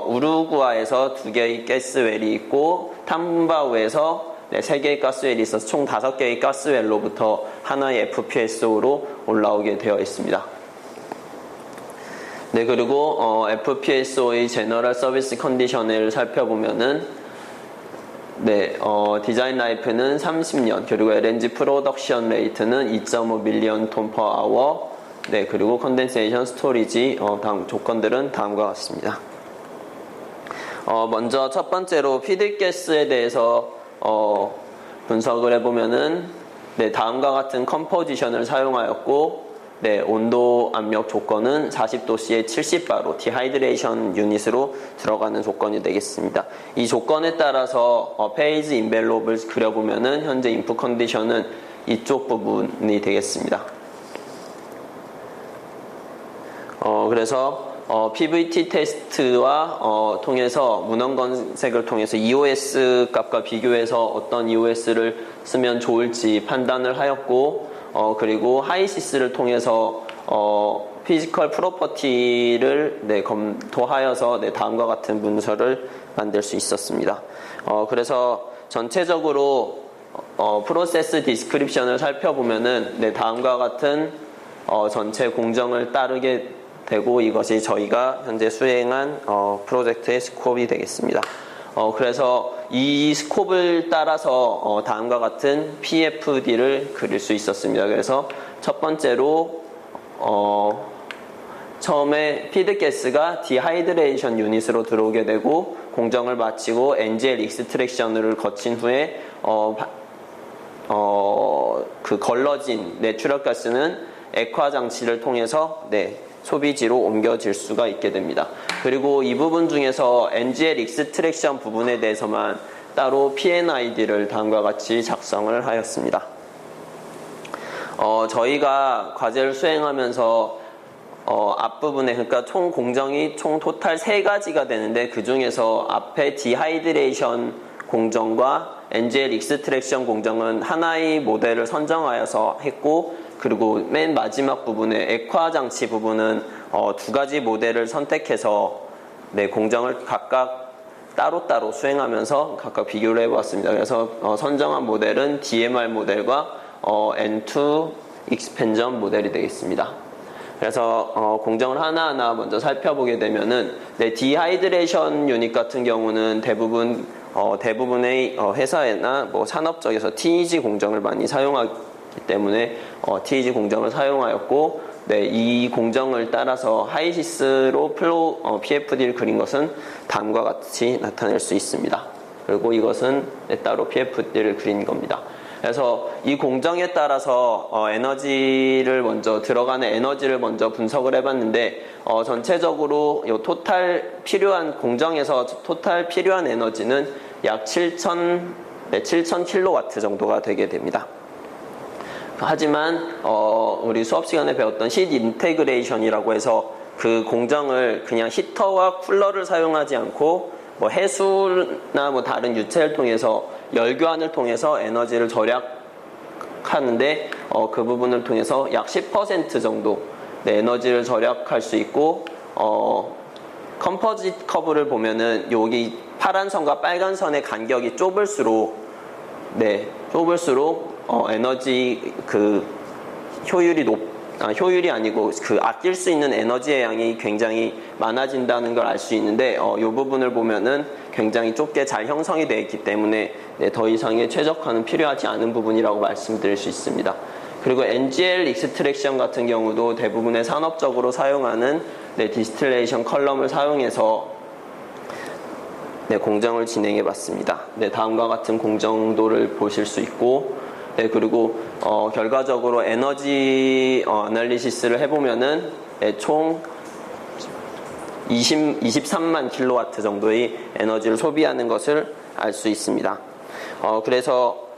우루구아에서 2개의 가스웰이 있고, 탐바우에서 3개의 가스웰이 있어서 총 5개의 가스웰로부터 하나의 FPSO로 올라오게 되어 있습니다. 네, 그리고 FPSO의 제너럴 서비스 컨디션을 살펴보면은 네, 디자인 라이프는 30년, 그리고 LNG 프로덕션 레이트는 2.5 밀리언 톤 퍼 아워, 네, 그리고 컨덴세이션 스토리지 다음 조건들은 다음과 같습니다. 먼저 첫 번째로 피드가스에 대해서 분석을 해보면은 네, 다음과 같은 컴포지션을 사용하였고 네, 온도 압력 조건은 40도씨에 70바로 디하이드레이션 유닛으로 들어가는 조건이 되겠습니다. 이 조건에 따라서 페이즈 인벨롭을 그려보면은 현재 인풋 컨디션은 이쪽 부분이 되겠습니다. 그래서 PVT 테스트와 통해서 문헌 검색을 통해서 EOS 값과 비교해서 어떤 EOS를 쓰면 좋을지 판단을 하였고 그리고 하이시스를 통해서 피지컬 프로퍼티를 네, 검토하여서 네, 다음과 같은 문서를 만들 수 있었습니다. 그래서 전체적으로 프로세스 디스크립션을 살펴보면은 네, 다음과 같은 전체 공정을 따르게 되고 이것이 저희가 현재 수행한 프로젝트의 스코프이 되겠습니다. 그래서 이 스코프를 따라서 다음과 같은 PFD를 그릴 수 있었습니다. 그래서 첫 번째로 처음에 피드가스가 디하이드레이션 유닛으로 들어오게 되고 공정을 마치고 NGL 익스트랙션을 거친 후에 그 걸러진 내추럴 가스는 액화 장치를 통해서 네, 소비지로 옮겨질 수가 있게 됩니다. 그리고 이 부분 중에서 NGL 익스트랙션 부분에 대해서만 따로 PNID를 다음과 같이 작성을 하였습니다. 저희가 과제를 수행하면서 앞부분에 그러니까 총 공정이 총 토탈 3가지가 되는데 그 중에서 앞에 디하이드레이션 공정과 NGL 익스트랙션 공정은 하나의 모델을 선정하여서 했고 그리고 맨 마지막 부분에 액화 장치 부분은 2가지 모델을 선택해서 네, 공정을 각각 따로따로 수행하면서 각각 비교를 해보았습니다. 그래서 선정한 모델은 DMR 모델과 N2 익스펜전 모델이 되겠습니다. 그래서 공정을 하나하나 먼저 살펴보게 되면은 네, 디하이드레이션 유닛 같은 경우는 대부분의 회사나 뭐 산업 쪽에서 TEG 공정을 많이 사용하기 때문에 TEG 공정을 사용하였고 네, 이 공정을 따라서 하이시스로 PFD를 그린 것은 다음과 같이 나타낼 수 있습니다. 그리고 이것은 네, 따로 PFD를 그린 겁니다. 그래서 이 공정에 따라서 에너지를 먼저 들어가는 에너지를 먼저 분석을 해봤는데 전체적으로 이 토탈 필요한 공정에서 토탈 필요한 에너지는 약 7,000kW 정도가 되게 됩니다. 하지만 우리 수업 시간에 배웠던 힛 인테그레이션이라고 해서 그 공정을 그냥 히터와 쿨러를 사용하지 않고 뭐 해수나 뭐 다른 유체를 통해서 열교환을 통해서 에너지를 절약하는데 그 부분을 통해서 약 10% 정도 네, 에너지를 절약할 수 있고 컴포짓 커브를 보면은 여기 파란 선과 빨간 선의 간격이 좁을수록 에너지 그 효율이 아니고 그 아낄 수 있는 에너지의 양이 굉장히 많아진다는 걸 알 수 있는데 이 부분을 보면은 굉장히 좁게 잘 형성이 되어 있기 때문에 네, 더 이상의 최적화는 필요하지 않은 부분이라고 말씀드릴 수 있습니다. 그리고 NGL 익스트랙션 같은 경우도 대부분의 산업적으로 사용하는 네, 디스틸레이션 컬럼을 사용해서 네, 공정을 진행해 봤습니다. 네, 다음과 같은 공정도를 보실 수 있고 네, 그리고 결과적으로 에너지 애널리시스를 해보면은 네, 총 23만 킬로와트 정도의 에너지를 소비하는 것을 알 수 있습니다. 그래서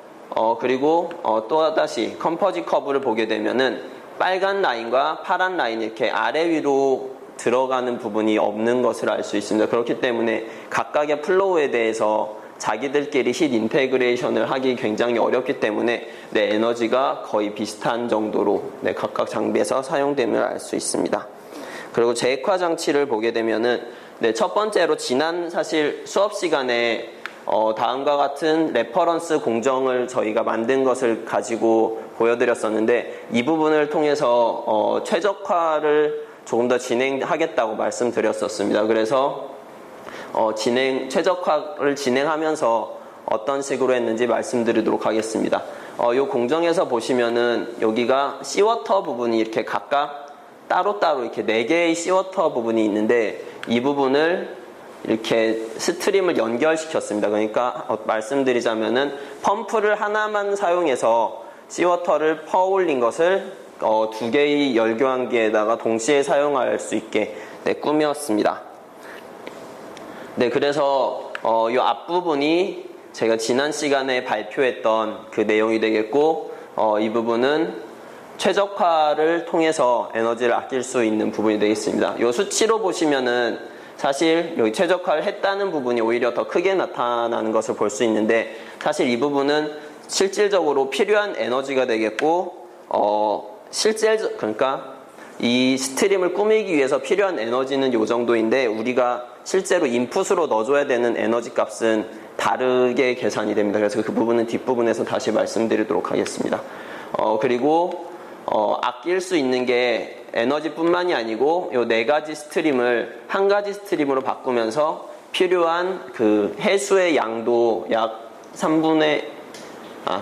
그리고 또다시 컴포짓 커브를 보게 되면은 빨간 라인과 파란 라인 이렇게 아래 위로 들어가는 부분이 없는 것을 알 수 있습니다. 그렇기 때문에 각각의 플로우에 대해서 자기들끼리 힛 인테그레이션을 하기 굉장히 어렵기 때문에 네, 에너지가 거의 비슷한 정도로 네, 각각 장비에서 사용됨을 알 수 있습니다. 그리고 재액화 장치를 보게 되면은 네, 첫 번째로 지난 사실 수업 시간에 다음과 같은 레퍼런스 공정을 저희가 만든 것을 가지고 보여드렸었는데 이 부분을 통해서 최적화를 조금 더 진행하겠다고 말씀드렸었습니다. 그래서 최적화를 진행하면서 어떤 식으로 했는지 말씀드리도록 하겠습니다. 이 공정에서 보시면은 여기가 시워터 부분이 이렇게 각각 따로따로 이렇게 4개의 시워터 부분이 있는데 이 부분을 이렇게 스트림을 연결시켰습니다. 그러니까 말씀드리자면은 펌프를 하나만 사용해서 시워터를 퍼올린 것을 2개의 열교환기에다가 동시에 사용할 수 있게 꾸몄습니다. 네, 그래서 이 앞부분이 제가 지난 시간에 발표했던 그 내용이 되겠고, 이 부분은 최적화를 통해서 에너지를 아낄 수 있는 부분이 되겠습니다. 이 수치로 보시면은 사실 여기 최적화를 했다는 부분이 오히려 더 크게 나타나는 것을 볼 수 있는데, 사실 이 부분은 실질적으로 필요한 에너지가 되겠고, 그러니까 이 스트림을 꾸미기 위해서 필요한 에너지는 이 정도인데, 우리가 실제로 인풋으로 넣어줘야 되는 에너지 값은 다르게 계산이 됩니다. 그래서 그 부분은 뒷부분에서 다시 말씀드리도록 하겠습니다. 그리고 아낄 수 있는 게 에너지뿐만이 아니고 이 4가지 스트림을 한 가지 스트림으로 바꾸면서 필요한 그 해수의 양도 약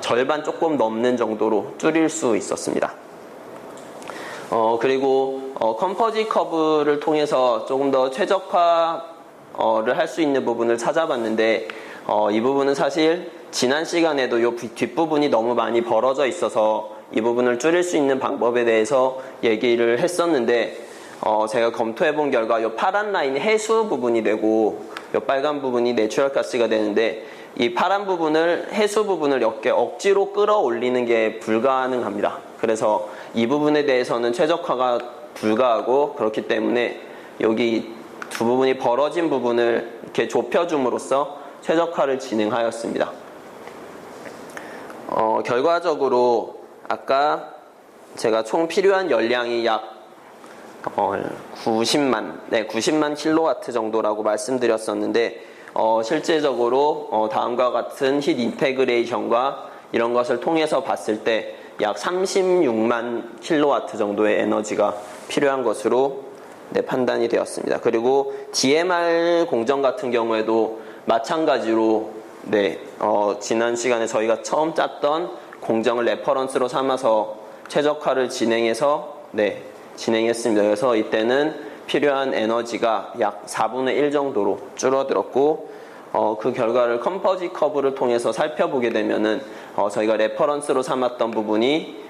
절반 조금 넘는 정도로 줄일 수 있었습니다. 그리고 컴포지 커브를 통해서 조금 더 최적화를 할 수 있는 부분을 찾아봤는데, 이 부분은 사실 지난 시간에도 이 뒷부분이 너무 많이 벌어져 있어서 이 부분을 줄일 수 있는 방법에 대해서 얘기를 했었는데, 제가 검토해본 결과 이 파란 라인이 해수 부분이 되고 이 빨간 부분이 내추럴 가스가 되는데, 이 파란 부분을 해수 부분을 이렇게 억지로 끌어올리는 게 불가능합니다. 그래서 이 부분에 대해서는 최적화가 불가하고, 그렇기 때문에 여기 두 부분이 벌어진 부분을 이렇게 좁혀줌으로써 최적화를 진행하였습니다. 결과적으로 아까 제가 총 필요한 열량이 약 90만 킬로와트 정도라고 말씀드렸었는데, 실제적으로 다음과 같은 힛 인테그레이션과 이런 것을 통해서 봤을 때 약 36만 킬로와트 정도의 에너지가 필요한 것으로 판단이 되었습니다. 그리고 DMR 공정 같은 경우에도 마찬가지로 지난 시간에 저희가 처음 짰던 공정을 레퍼런스로 삼아서 최적화를 진행했습니다. 그래서 이때는 필요한 에너지가 약 4분의 1 정도로 줄어들었고, 그 결과를 컴포지 커브를 통해서 살펴보게 되면은 저희가 레퍼런스로 삼았던 부분이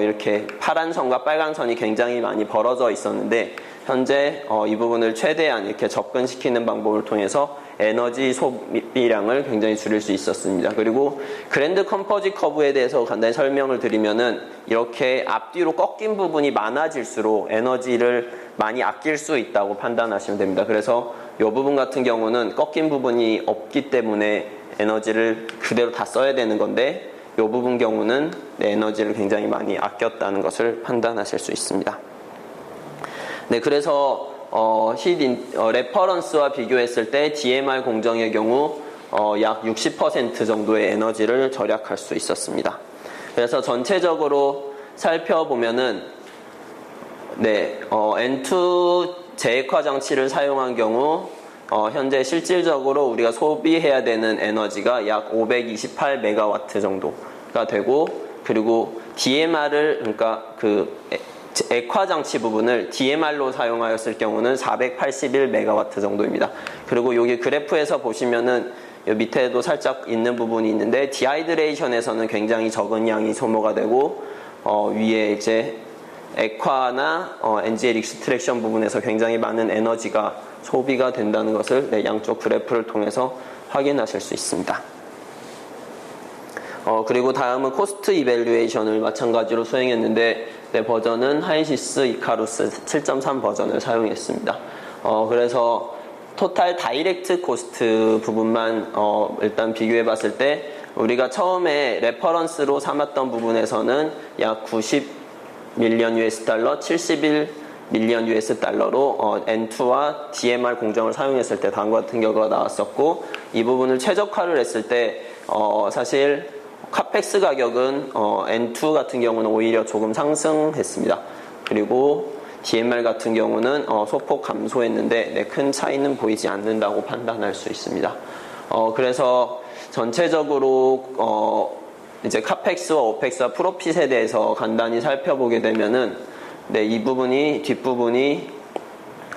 이렇게 파란 선과 빨간 선이 굉장히 많이 벌어져 있었는데, 현재 이 부분을 최대한 이렇게 접근시키는 방법을 통해서 에너지 소비량을 굉장히 줄일 수 있었습니다. 그리고 그랜드 컴포지 커브에 대해서 간단히 설명을 드리면은, 이렇게 앞뒤로 꺾인 부분이 많아질수록 에너지를 많이 아낄 수 있다고 판단하시면 됩니다. 그래서 이 부분 같은 경우는 꺾인 부분이 없기 때문에 에너지를 그대로 다 써야 되는 건데, 이 부분 경우는 에너지를 굉장히 많이 아꼈다는 것을 판단하실 수 있습니다. 네, 그래서 레퍼런스와 비교했을 때 DMR 공정의 경우 약 60% 정도의 에너지를 절약할 수 있었습니다. 그래서 전체적으로 살펴보면은 N2 재액화 장치를 사용한 경우 현재 실질적으로 우리가 소비해야 되는 에너지가 약 528메가와트 정도가 되고, 그리고 DMR을, 그러니까 그 액화 장치 부분을 DMR로 사용하였을 경우는 481메가와트 정도입니다. 그리고 여기 그래프에서 보시면은 여기 밑에도 살짝 있는 부분이 있는데, 디하이드레이션에서는 굉장히 적은 양이 소모가 되고, 위에 이제 액화나 NGL 익스트랙션 부분에서 굉장히 많은 에너지가 소비가 된다는 것을 양쪽 그래프를 통해서 확인하실 수 있습니다. 그리고 다음은 코스트 이밸류에이션을 마찬가지로 수행했는데, 버전은 하이시스 이카루스 7.3 버전을 사용했습니다. 그래서 토탈 다이렉트 코스트 부분만 일단 비교해 봤을 때, 우리가 처음에 레퍼런스로 삼았던 부분에서는 약 90밀리언 US 달러, 71밀리언 US 달러로 N2와 DMR 공정을 사용했을 때 다음과 같은 결과가 나왔었고, 이 부분을 최적화를 했을 때 사실 카펙스 가격은 N2 같은 경우는 오히려 조금 상승했습니다. 그리고 DMR 같은 경우는 소폭 감소했는데 네, 큰 차이는 보이지 않는다고 판단할 수 있습니다. 그래서 전체적으로 이제 카펙스와 오펙스와 프로핏에 대해서 간단히 살펴보게 되면은 네, 이 부분이 뒷부분이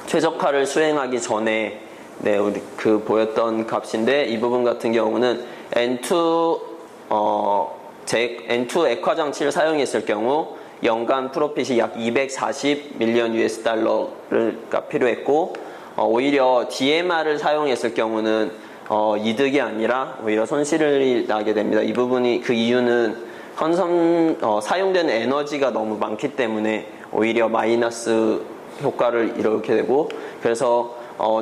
최적화를 수행하기 전에 네, 우리 보였던 값인데 이 부분 같은 경우는 N2 액화 장치를 사용했을 경우 연간 프로핏이 약 240 밀리언 US 달러가 필요했고 오히려 DMR을 사용했을 경우는 이득이 아니라 오히려 손실이 나게 됩니다. 이 부분이 그 이유는 사용되는 에너지가 너무 많기 때문에 오히려 마이너스 효과를 이렇게 되고 그래서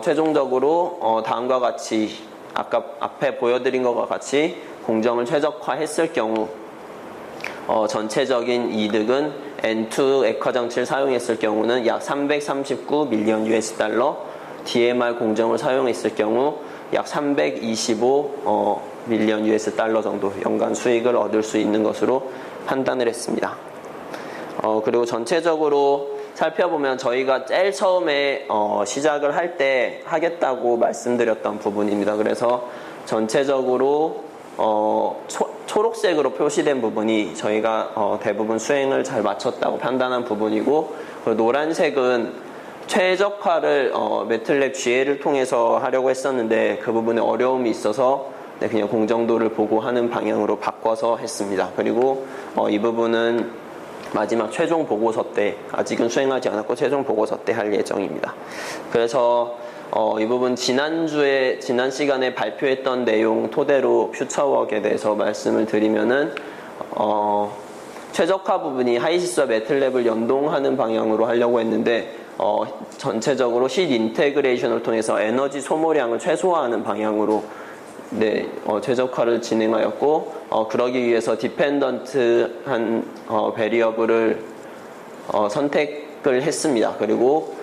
최종적으로 다음과 같이 아까 앞에 보여드린 것과 같이 공정을 최적화했을 경우 전체적인 이득은 N2 액화 장치를 사용했을 경우는 약 339 밀리언 US 달러, DMR 공정을 사용했을 경우 약 325 밀리언 US 달러 정도 연간 수익을 얻을 수 있는 것으로 판단을 했습니다. 그리고 전체적으로 살펴보면 저희가 제일 처음에 시작을 할 때 하겠다고 말씀드렸던 부분입니다. 그래서 전체적으로 초록색으로 표시된 부분이 저희가 대부분 수행을 잘 마쳤다고 판단한 부분이고 노란색은 최적화를 매틀랩 GL을 통해서 하려고 했었는데 그 부분에 어려움이 있어서 네, 그냥 공정도를 보고 하는 방향으로 바꿔서 했습니다. 그리고 이 부분은 마지막 최종 보고서 때 아직은 수행하지 않았고 최종 보고서 때 할 예정입니다. 그래서 이 부분 지난 시간에 발표했던 내용 토대로 퓨처웍에 대해서 말씀을 드리면은 최적화 부분이 하이시스와 매틀랩을 연동하는 방향으로 하려고 했는데 전체적으로 시 인테그레이션을 통해서 에너지 소모량을 최소화하는 방향으로 네, 최적화를 진행하였고 그러기 위해서 디펜던트한 베리어블을 선택을 했습니다. 그리고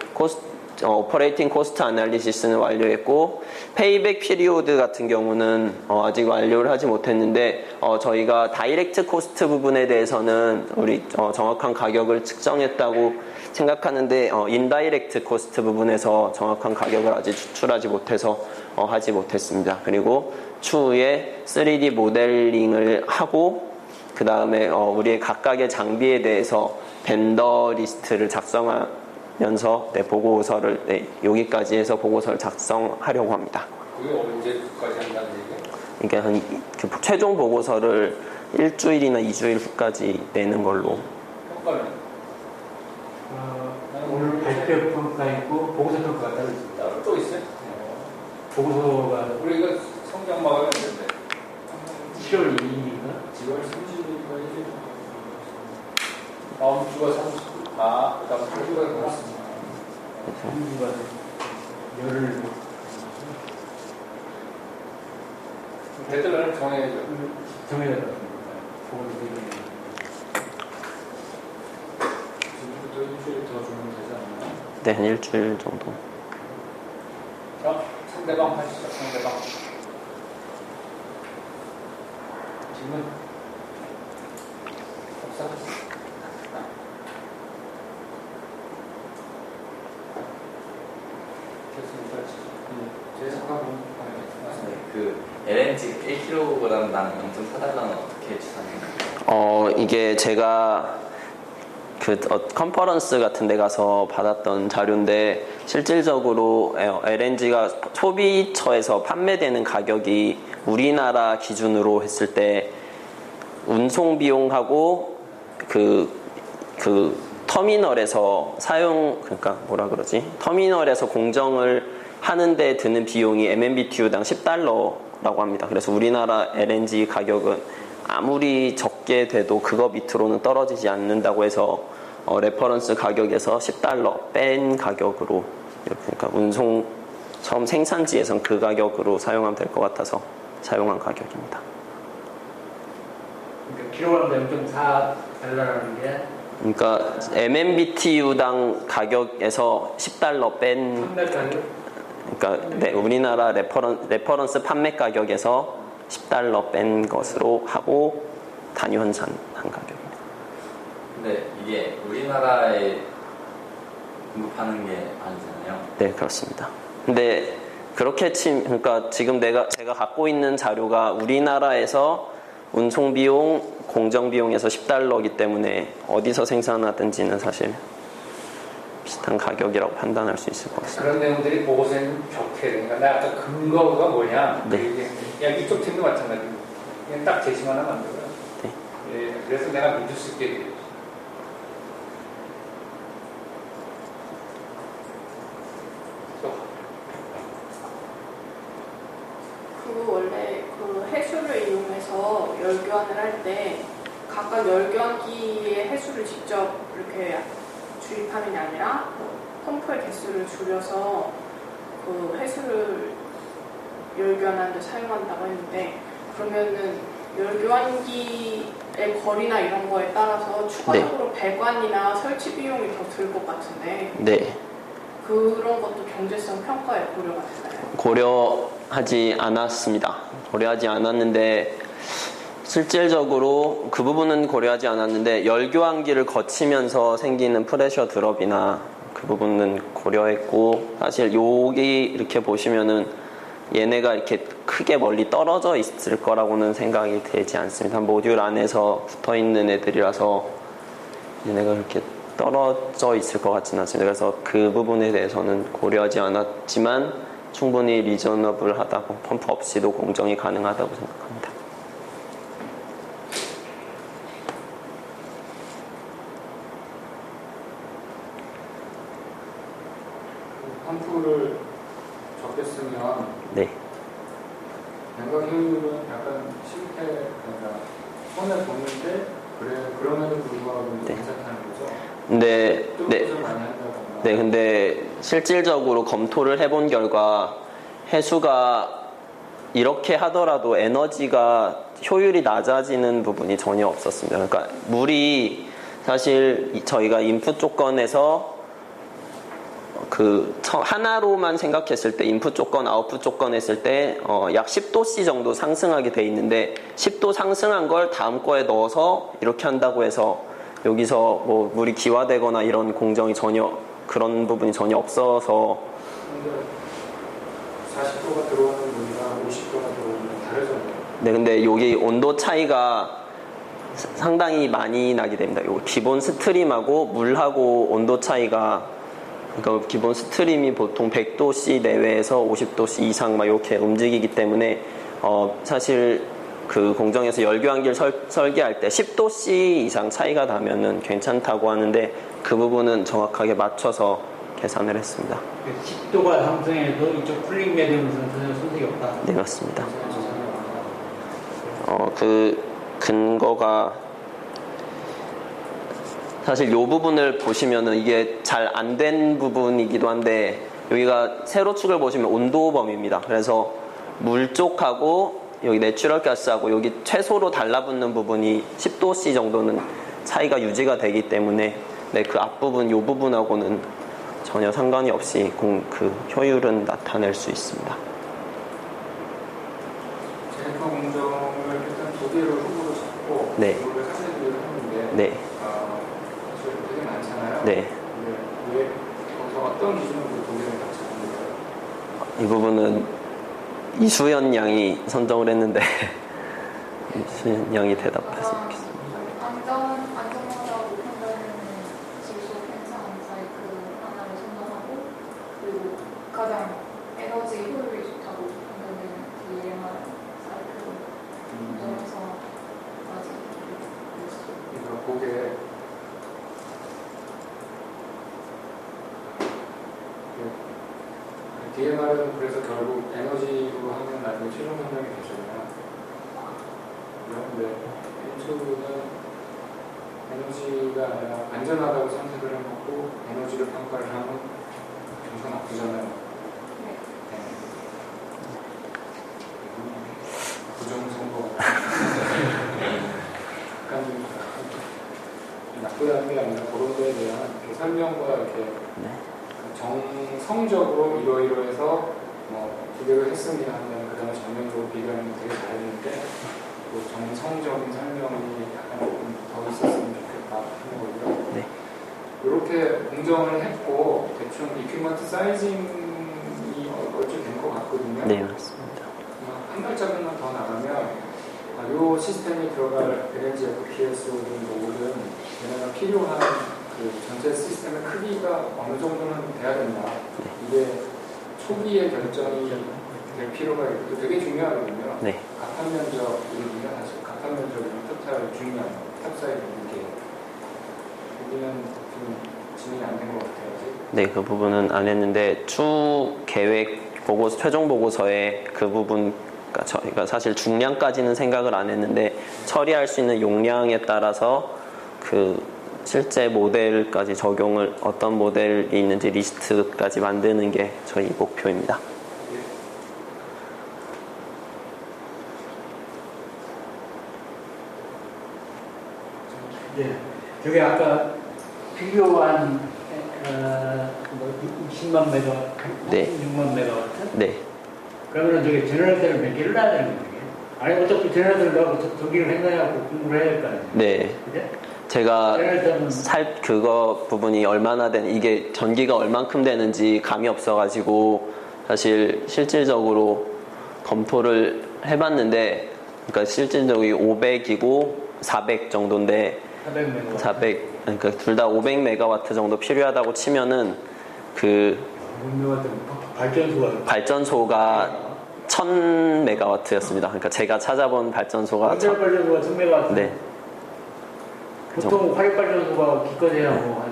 오퍼레이팅 코스트 아날리시스는 완료했고 페이백 피리오드 같은 경우는 아직 완료를 하지 못했는데 저희가 다이렉트 코스트 부분에 대해서는 우리 정확한 가격을 측정했다고 생각하는데 인다이렉트 코스트 부분에서 정확한 가격을 아직 추출하지 못해서 하지 못했습니다. 그리고 추후에 3D 모델링을 하고 그 다음에 우리의 각각의 장비에 대해서 벤더 리스트를 작성하면서 네, 보고서를 여기까지 해서 보고서를 작성하려고 합니다. 그게 언제까지 한다는 얘기예요? 이게 최종 보고서를 일주일이나 2주일 후까지 내는 걸로. 효과는? 오늘 발표 평가 있고 보고서 평가가 따로 있습니다. 따로 또 있어요? 보고서가 우리가 성장 마감이 됐는데 7월 2일인가? 10월 30일인가 이제 다음 주가 30일 그 다음 주가 그렇습니다. 한주가 열흘 데드라인을 정해야죠. 정해야 됩니다. 보고서 드리는 지금부터 일주일 더 주면 되지 않나요? 네, 한 일주일 정도. 자, 상대방 하시죠. 상대방. 질문? 없어? 제 생각은 그 LNG 1kg당 0.4달러는 어떻게 추산해요? 이게 제가 컨퍼런스 같은 데 가서 받았던 자료인데 실질적으로 LNG가 소비처에서 판매되는 가격이 우리나라 기준으로 했을 때 운송 비용하고 그 터미널에서 터미널에서 공정을 하는데 드는 비용이 MMBTU당 10달러라고 합니다. 그래서 우리나라 LNG 가격은 아무리 적게 돼도 그거 밑으로는 떨어지지 않는다고 해서 레퍼런스 가격에서 10달러 뺀 가격으로 그러니까 운송 처음 생산지에선 그 가격으로 사용하면 될 것 같아서 사용한 가격입니다. 그러니까 킬로그램 0.4달러라는 게 그러니까 MMBTU당 가격에서 10달러 뺀 판매 가격? 그러니까 네, 우리나라 레퍼런스 판매 가격에서 10달러 뺀 것으로 하고 단위 환산한 가격입니다. 근데 이게 우리나라의 공급하는 게 아니잖아요. 네, 그렇습니다. 근데 그렇게 그러니까 지금 제가 갖고 있는 자료가 우리나라에서 운송 비용, 공정 비용에서 $10이기 때문에 어디서 생산하든지는 사실 비슷한 가격이라고 판단할 수 있을 것 같습니다. 그런 내용들이 보고서에는 격해. 그러니까 나 아까 근거가 뭐냐? 네. 야, 이쪽 팀도 마찬가지고 그냥 딱 제시만 하면 안 되고요. 네. 예, 그래서 내가 믿을 수 있게 돼요. 그 원래 그 해수를 이용해서 열교환을 할 때 각각 열교환기의 해수를 직접 이렇게 주입하는 게 아니라 펌프의 개수를 줄여서 그 해수를 열교환하는 데 사용한다고 했는데, 그러면은 열교환기의 거리나 이런 거에 따라서 추가적으로 배관이나 설치 비용이 더 들 것 같은데 네. 그런 것도 경제성 평가에 고려가 되나요? 고려하지 않았습니다. 고려하지 않았는데 실질적으로 그 부분은 고려하지 않았는데 열교환기를 거치면서 생기는 프레셔 드롭이나 그 부분은 고려했고, 사실 여기 이렇게 보시면은 얘네가 이렇게 크게 멀리 떨어져 있을 거라고는 생각이 되지 않습니다. 모듈 안에서 붙어 있는 애들이라서 얘네가 그렇게 떨어져 있을 것 같지는 않습니다. 그래서 그 부분에 대해서는 고려하지 않았지만 충분히 리저너블하다고, 펌프 없이도 공정이 가능하다고 생각합니다. 펌프를 적게 쓰면 네. 냉각 효율은 약간 실패, 그러니까 손해 보는데 그럼에도 불구하고 네. 괜찮다는 거죠. 근데 네. 좀 많이 한다거나. 네, 근데 실질적으로 검토를 해본 결과 해수가 이렇게 하더라도 에너지가 효율이 낮아지는 부분이 전혀 없었습니다. 그러니까 물이 사실 저희가 인풋 조건에서 그 하나로만 생각했을 때, 인풋 조건, 아웃풋 조건 했을 때 약 10도씨 정도 상승하게 돼 있는데 10도 상승한 걸 다음 거에 넣어서 이렇게 한다고 해서 여기서 뭐 물이 기화되거나 이런 공정이 전혀, 그런 부분이 전혀 없어서. 근데 40도가 들어오는 물이랑 50도가 들어오는 물 다르잖아요. 네, 근데 여기 온도 차이가 상당히 많이 나게 됩니다. 요 기본 스트림하고 물하고 온도 차이가, 그러니까 기본 스트림이 보통 100도씨 내외에서 50도씨 이상 막 이렇게 움직이기 때문에 사실 그 공정에서 열교환기를 설계할 때 10도씨 이상 차이가 나면은 괜찮다고 하는데 그 부분은 정확하게 맞춰서 계산을 했습니다. 10도가 상승해도 이쪽 쿨링 매듭에서 전혀 손색이 없다. 네, 맞습니다. 그 근거가 사실 이 부분을 보시면은 이게 잘 안 된 부분이기도 한데, 여기가 세로 축을 보시면 온도범위입니다. 그래서 물 쪽하고 여기 내추럴 가스하고 여기 최소로 달라붙는 부분이 10도씨 정도는 차이가 유지가 되기 때문에 네, 그 앞부분, 이 부분하고는 전혀 상관이 없이 그 효율은 나타낼 수 있습니다. 제네퍼 공정을 일단 두 개로 후보로 잡고 네. 그거를 사진을 했는데 네. 사실 되게 많잖아요. 네. 근데 왜 거기서 어떤 기준으로 두 개를 다 잡은 거예요? 이 부분은 이수연 양이 선정을 했는데 이수연 양이 대답했으면 좋겠습니다. 안전하다고 판단하는 질소 펜상 사이클 하나를 선정하고, 그리고 가장 에너지 효율이 좋다고 판단되는 DMR 사이클을 선정해서 아직 그러니까 그게 DMR은 그래서 결국 에너지로 하면 나중에 최종 선정이 되잖아요. 그런데 N2는 에너지가 아니라 안전하다고 선택을 해놓고 에너지를 평가를 하면 점수가 나쁘잖아요. 네. 부정선거 약간 나쁘다는 게 아니라 그런 거에 대한 이렇게 설명과 이렇게 정성적으로 이러이러해서 뭐 기대를 했습니다 하면 그 다음에 정면적으로 비교하는 게 되게 잘했는데 그 정성적인 설명이 약간 조금 더 있었으면 좋겠다 하는 거고요. 네. 이렇게 공정을 했고 대충 이퀴먼트 사이징이 얼추 된 것 같거든요. 네, 맞습니다. 한 발자국만 더 나가면 이 시스템에 들어갈 LNG FPS든 뭐든 얘네가 필요한 그 전체 시스템의 크기가 어느 정도는 돼야 된다. 이게 초기의 결정이 될 필요가 있고 되게 중요하거든요. 네. 갑판 면적이거든요. 사실 갑판 면적이랑 토탈 중요한 탑사이드 이게 여기는 좀 진행이 안 된 것 같아요. 아직. 네, 그 부분은 안 했는데 추 계획 보고서 최종 보고서에 그 부분 저희가 사실 중량까지는 생각을 안 했는데 처리할 수 있는 용량에 따라서 그 실제 모델까지 적용을 어떤 모델이 있는지 리스트까지 만드는 게 저희 목표입니다. 예. 저기 아까 필요한 20만 메가와트, 네. 6만 메가와트? 네. 그러면 저기 제너레이터를 몇 개를 놔야 되는 거예요? 아니 어차피 제너레이터를 넣고 저기를 생각하고 공부를 해야 될 거 아니에요? 네. 그죠? 제가 제너레이터는 그거 부분이 얼마나 이게 전기가 얼만큼 되는지 감이 없어가지고 사실 실질적으로 검토를 해봤는데 그러니까 실질적으로 500이고 400 정도인데 400메가와트. 400 그러니까 둘 다 500메가와트 정도 필요하다고 치면은 그 500메가와트 발전소가 1000메가와트였습니다. 그러니까 제가 찾아본 발전소가 원자력 발전소가 1000메가와트. 네. 보통 화력 발전소가 기껏 해야 뭐한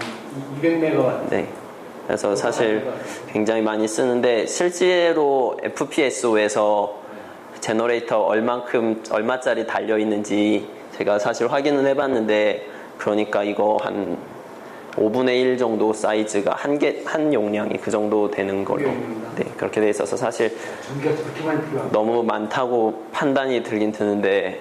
200메가와트. 네. 그래서 사실 굉장히 많이 쓰는데 실제로 FPSO에서 제너레이터 얼마짜리 달려 있는지 제가 사실 확인은 해봤는데 그러니까 이거 한 5분의 1 정도 사이즈가 한 용량이 그 정도 되는 걸로 네, 그렇게 돼 있어서 사실 전기가 그렇게 많이 필요한 너무 많다고 판단이 들긴 드는데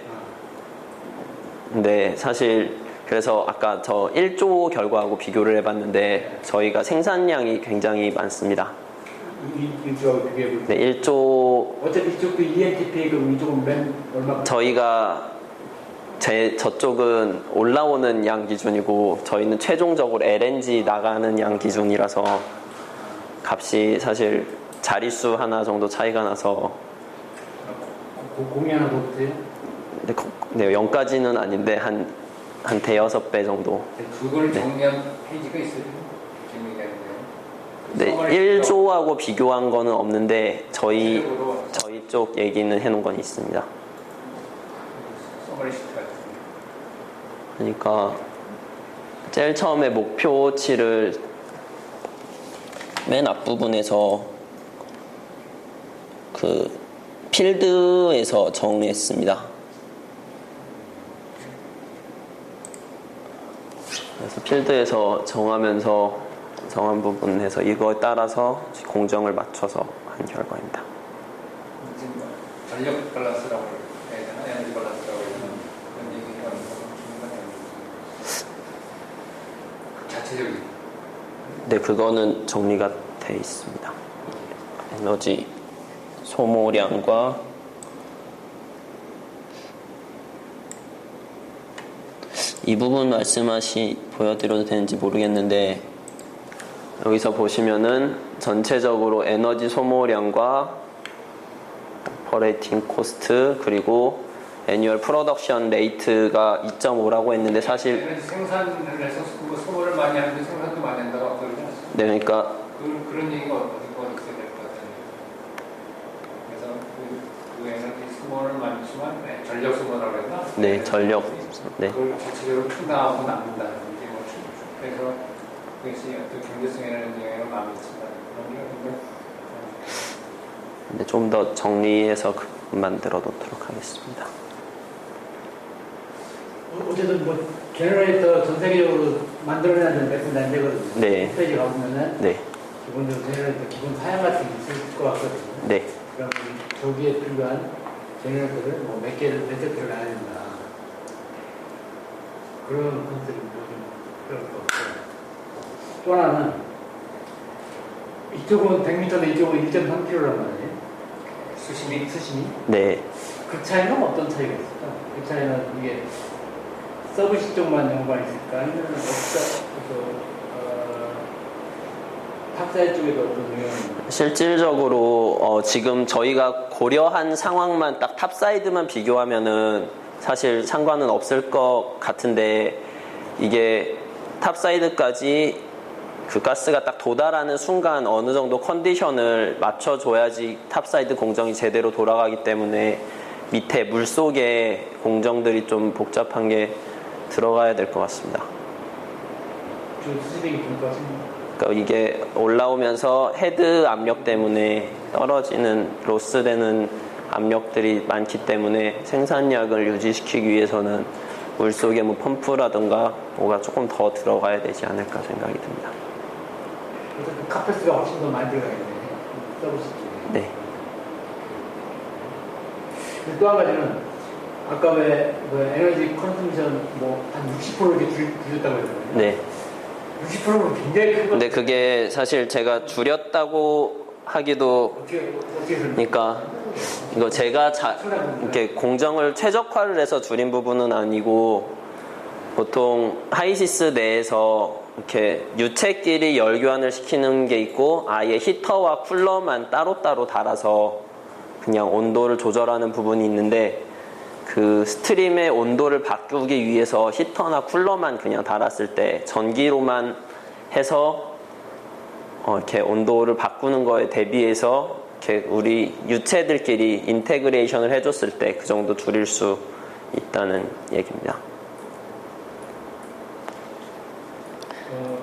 근데 사실 그래서 아까 저 1조 결과하고 비교를 해봤는데 저희가 생산량이 굉장히 많습니다. 이쪽하고 비교해보면 네, 1조 어차피 이쪽도 ENTP 그럼 이쪽은 얼마? 저희가 저쪽은 올라오는 양 기준이고 저희는 최종적으로 LNG 나가는 양 기준이라서 값이 사실 자릿수 하나 정도 차이가 나서 공이 하나 더 붙어요? 네, 0까지는 아닌데 한 대여섯 배 정도. 그걸 네. 정리한 페이지가 있어요. 지금 얘기하는데요. 네, 1조하고 비교한 거는 없는데 저희 구체적으로 쪽 얘기는 해놓은 건 있습니다. 서머리 시트 같은 거. 그러니까 제일 처음에 목표치를 맨 앞부분에서 그 필드에서 정했습니다. 그래서 필드에서 정한 부분에서 이거에 따라서 공정을 맞춰서 한 결과입니다. 지금 전력 밸런스라고 해야 되나? 에너지 밸런스라고 해야 되나? 그런 얘기하면서 자체적인 네, 그거는 정리가 돼 있습니다. 에너지 소모량과 이 부분 보여드려도 되는지 모르겠는데 여기서 보시면은 전체적으로 에너지 소모량과 오퍼레이팅 코스트 그리고 애뉴얼 프로덕션 레이트가 2.5라고 했는데 사실 에너지 생산을 해서 소모를 많이 하는데 생산도 많이 한다고 아까 그러지 않았어요? 네, 그러니까 그런 얘기가 어디 있어야 될 것 같아요. 그래서 그 에너지 소모를 많지만 전력 소모라고 했나? 네, 전력 네. 그걸 자체적으로 충당하고 남는다. 이게 뭐 그래서 그것이 어떤 경제성 에너지 영향을 많이 미친다. 그런 게 있는데 근데 좀 더 정리해서 만들어 놓도록 하겠습니다. 어쨌든 뭐 제너레이터 전 세계적으로 만들어내는 몇분 안 되거든요. 네. 홈페이지 가보면은 네, 기본적으로 제너레이터 기본 사양 같은 게 있을 것 같거든요. 네, 그러면 저기에 필요한 제너레이터를 뭐 몇 개를 놔야 된다. 그런 컨셉이 좀 필요할 것 같고. 또 하나는 이쪽은 100m인데 이쪽은 1.3kg란 말이에요. 수심이? 네. 그 차이는 어떤 차이가 있을까? 그 차이는 이게 서브시 쪽만 연구가 있을까? 아니면 탑사이드 쪽에도 어떤 영향이 실질적으로 지금 저희가 고려한 상황만 딱 탑사이드만 비교하면은 사실 상관은 없을 것 같은데, 이게 탑사이드까지 그 가스가 딱 도달하는 순간 어느 정도 컨디션을 맞춰줘야지 탑사이드 공정이 제대로 돌아가기 때문에 밑에 물속에 공정들이 좀 복잡한 게 들어가야 될 것 같습니다. 좀 수습이 좀 빠집니다. 그러니까 이게 올라오면서 헤드 압력 때문에 떨어지는 로스되는 압력들이 많기 때문에 생산량을 유지시키기 위해서는 물속에 뭐 펌프라든가 뭐가 조금 더 들어가야 되지 않을까 생각이 듭니다. 그래서 그 카패스가 훨씬 더 많이 들어가겠네요. 서비스 쪽에. 네. 또 한 가지는 아까 왜 에너지 컨텀션 뭐 한 60% 이렇게 줄였다고 했잖아요. 네. 60%는 굉장히 큰 거. 근데 그게 사실 제가 줄였다고 하기도, 어떻게 그러니까 이거 제가 이렇게 공정을 최적화를 해서 줄인 부분은 아니고, 보통 하이시스 내에서 이렇게 유체끼리 열 교환을 시키는 게 있고, 아예 히터와 쿨러만 따로따로 달아서 그냥 온도를 조절하는 부분이 있는데, 그 스트림의 온도를 바꾸기 위해서 히터나 쿨러만 그냥 달았을 때 전기로만 해서 이렇게 온도를 바꾸는 거에 대비해서 이렇게 우리 유체들끼리 인테그레이션을 해줬을 때 그 정도 줄일 수 있다는 얘기입니다.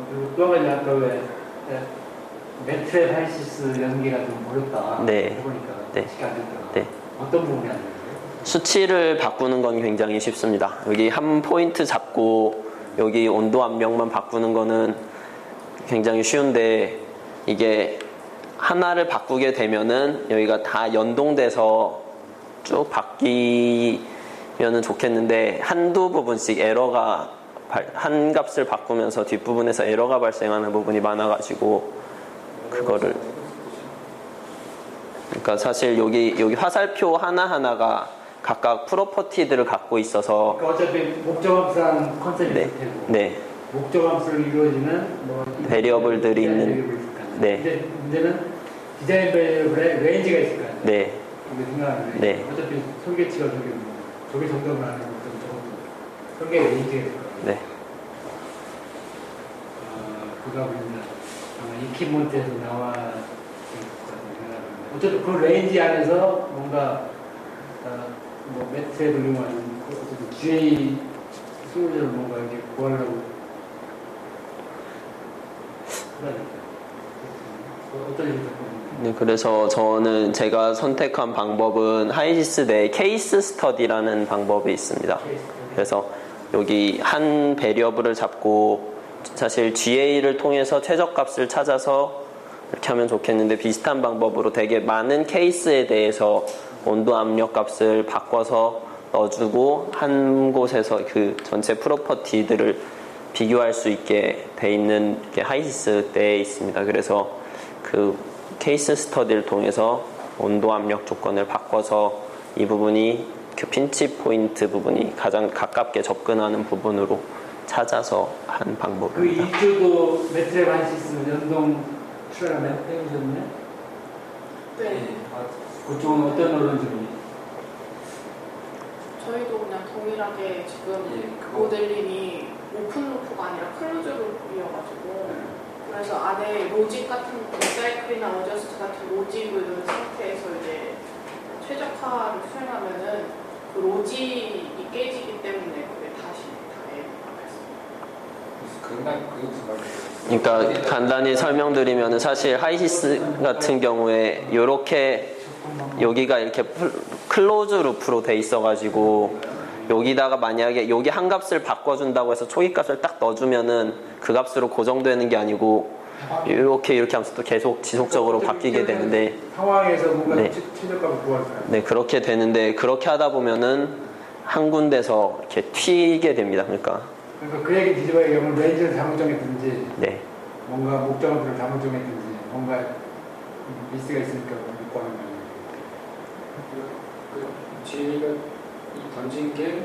그리고 또 한 가지 아까 왜 매트랩 하이시스 연기가 좀 어렵다. 네. 해보니까 네. 쉽게 안 됐다. 네. 어떤 부분이 안 돼요? 수치를 바꾸는 건 굉장히 쉽습니다. 여기 한 포인트 잡고 여기 온도 압력만 바꾸는 거는 굉장히 쉬운데, 이게 하나를 바꾸게 되면은 여기가 다 연동돼서 쭉 바뀌면은 좋겠는데, 한두 부분씩 에러가 한 값을 바꾸면서 뒷부분에서 에러가 발생하는 부분이 많아가지고 그거를, 그러니까 사실 여기 화살표 하나하나가 각각 프로퍼티들을 갖고 있어서, 그러니까 어차피 목적함수라는 컨셉이 네, 있을 테고 네, 목적함수로 이루어지는 뭐 베리어블들이 디자인 있는, 베리어블이 있을 거 아니에요. 네. 근데 문제는 디자인 베리어블의 레인지가 있을 거 아니에요. 네, 우리 생각하는 네. 어차피 설계치가 저기 정도만 하는 것도 저것도 설계 레인지가 있을 거예요. 네. 그가 우리는 아마 이키몬트에서 나와 있을 것 같은 생각합니다. 어쨌든 그 레인지 안에서 뭔가 뭐 매트랩을 이용하는 어쨌든 GA 솔루션을 뭔가 이렇게 구하려고 어떤 일이 네, 그래서 저는 제가 선택한 방법은 하이시스 내 케이스 스터디라는 방법이 있습니다. 그래서 여기 한 베리어블을 잡고, 사실 GA를 통해서 최저값을 찾아서 이렇게 하면 좋겠는데, 비슷한 방법으로 되게 많은 케이스에 대해서 온도 압력 값을 바꿔서 넣어주고 한 곳에서 그 전체 프로퍼티들을 비교할 수 있게 돼 있는 게 하이시스 때에 있습니다. 그래서 그 케이스 스터디를 통해서 온도 압력 조건을 바꿔서 이 부분이 그 핀치 포인트 부분이 가장 가깝게 접근하는 부분으로 찾아서 한 그 방법입니다. 이주도 매트랩 하이시스 연동 출연하면 해보셨나요? 네. 그쪽은 어떤 언론들이? 저희도 그냥 동일하게 지금 예, 그거. 모델링이 오픈 루프가 아니라 클로즈 루프여가지고 그래서 안에 로직 같은 리사이클이나 어저스트 같은 로직을 넣은 상태에서 이제 최적화를 수행하면은 그 로직이 깨지기 때문에 그게 다시 다 그러니까 간단히 설명드리면, 사실 하이시스 같은 경우에 이렇게 여기가 이렇게 클로즈 루프로 돼 있어가지고, 여기다가 만약에 여기 한 값을 바꿔준다고 해서 초기 값을 딱 넣어주면은 그 값으로 고정되는 게 아니고 이렇게 하면서 또 계속 지속적으로 바뀌게 되는데, 상황에서 뭔가 네. 최저값을 구할까요? 네, 그렇게 되는데, 그렇게 하다 보면은 한 군데서 이렇게 튀게 됩니다. 그러니까 그 얘기 뒤집어야 하면 레인지를 잘못 정했든지 네, 뭔가 목적어들을 잘못 정했든지 뭔가 미스가 있으니까 못 구하는 거예요. GA가 던진 게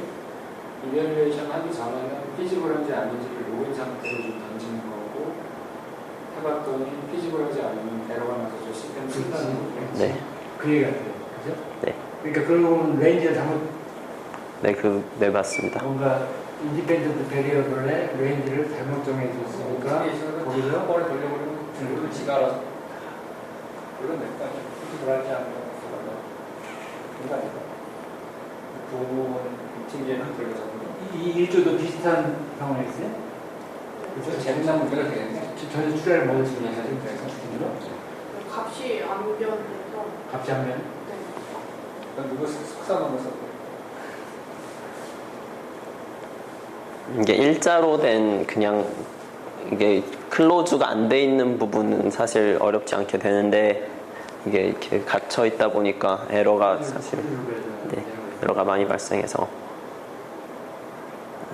이밸류에이션 하기 전에는 피지블한지 아닌지를 모른 상태로 좀 던지는 거고, 해봤더니 피지블하지 않으면 에러가 나서 저 시스템 쓴다는 거예요. 네. 그 얘기 같아요. 그죠? 네. 그러니까 그러면 레인지를 잘못 네, 맞습니다. 뭔가 인디펜던트 베리어블의 레인지를 잘못 정해줬으니까 거기서 한 번에 돌려버리면 중도 지가 알아서 물론 낼거 아니야. 피지블하지 않는 거 아닌가? 그 부분 팅제는 돌려서 이 1조도 비슷한 상황이 있어요? 그래서 재능상 문제가 되겠네. 전혀 추가를 못 했으면 값이 안 변해서 값이 안 면. 네. 누구 속사 넘어서 이게 일자로 된 그냥 이게 클로즈가 안 돼 있는 부분은 사실 어렵지 않게 되는데 이게 이렇게 갇혀 있다 보니까 에러가 사실 에러가 많이 발생해서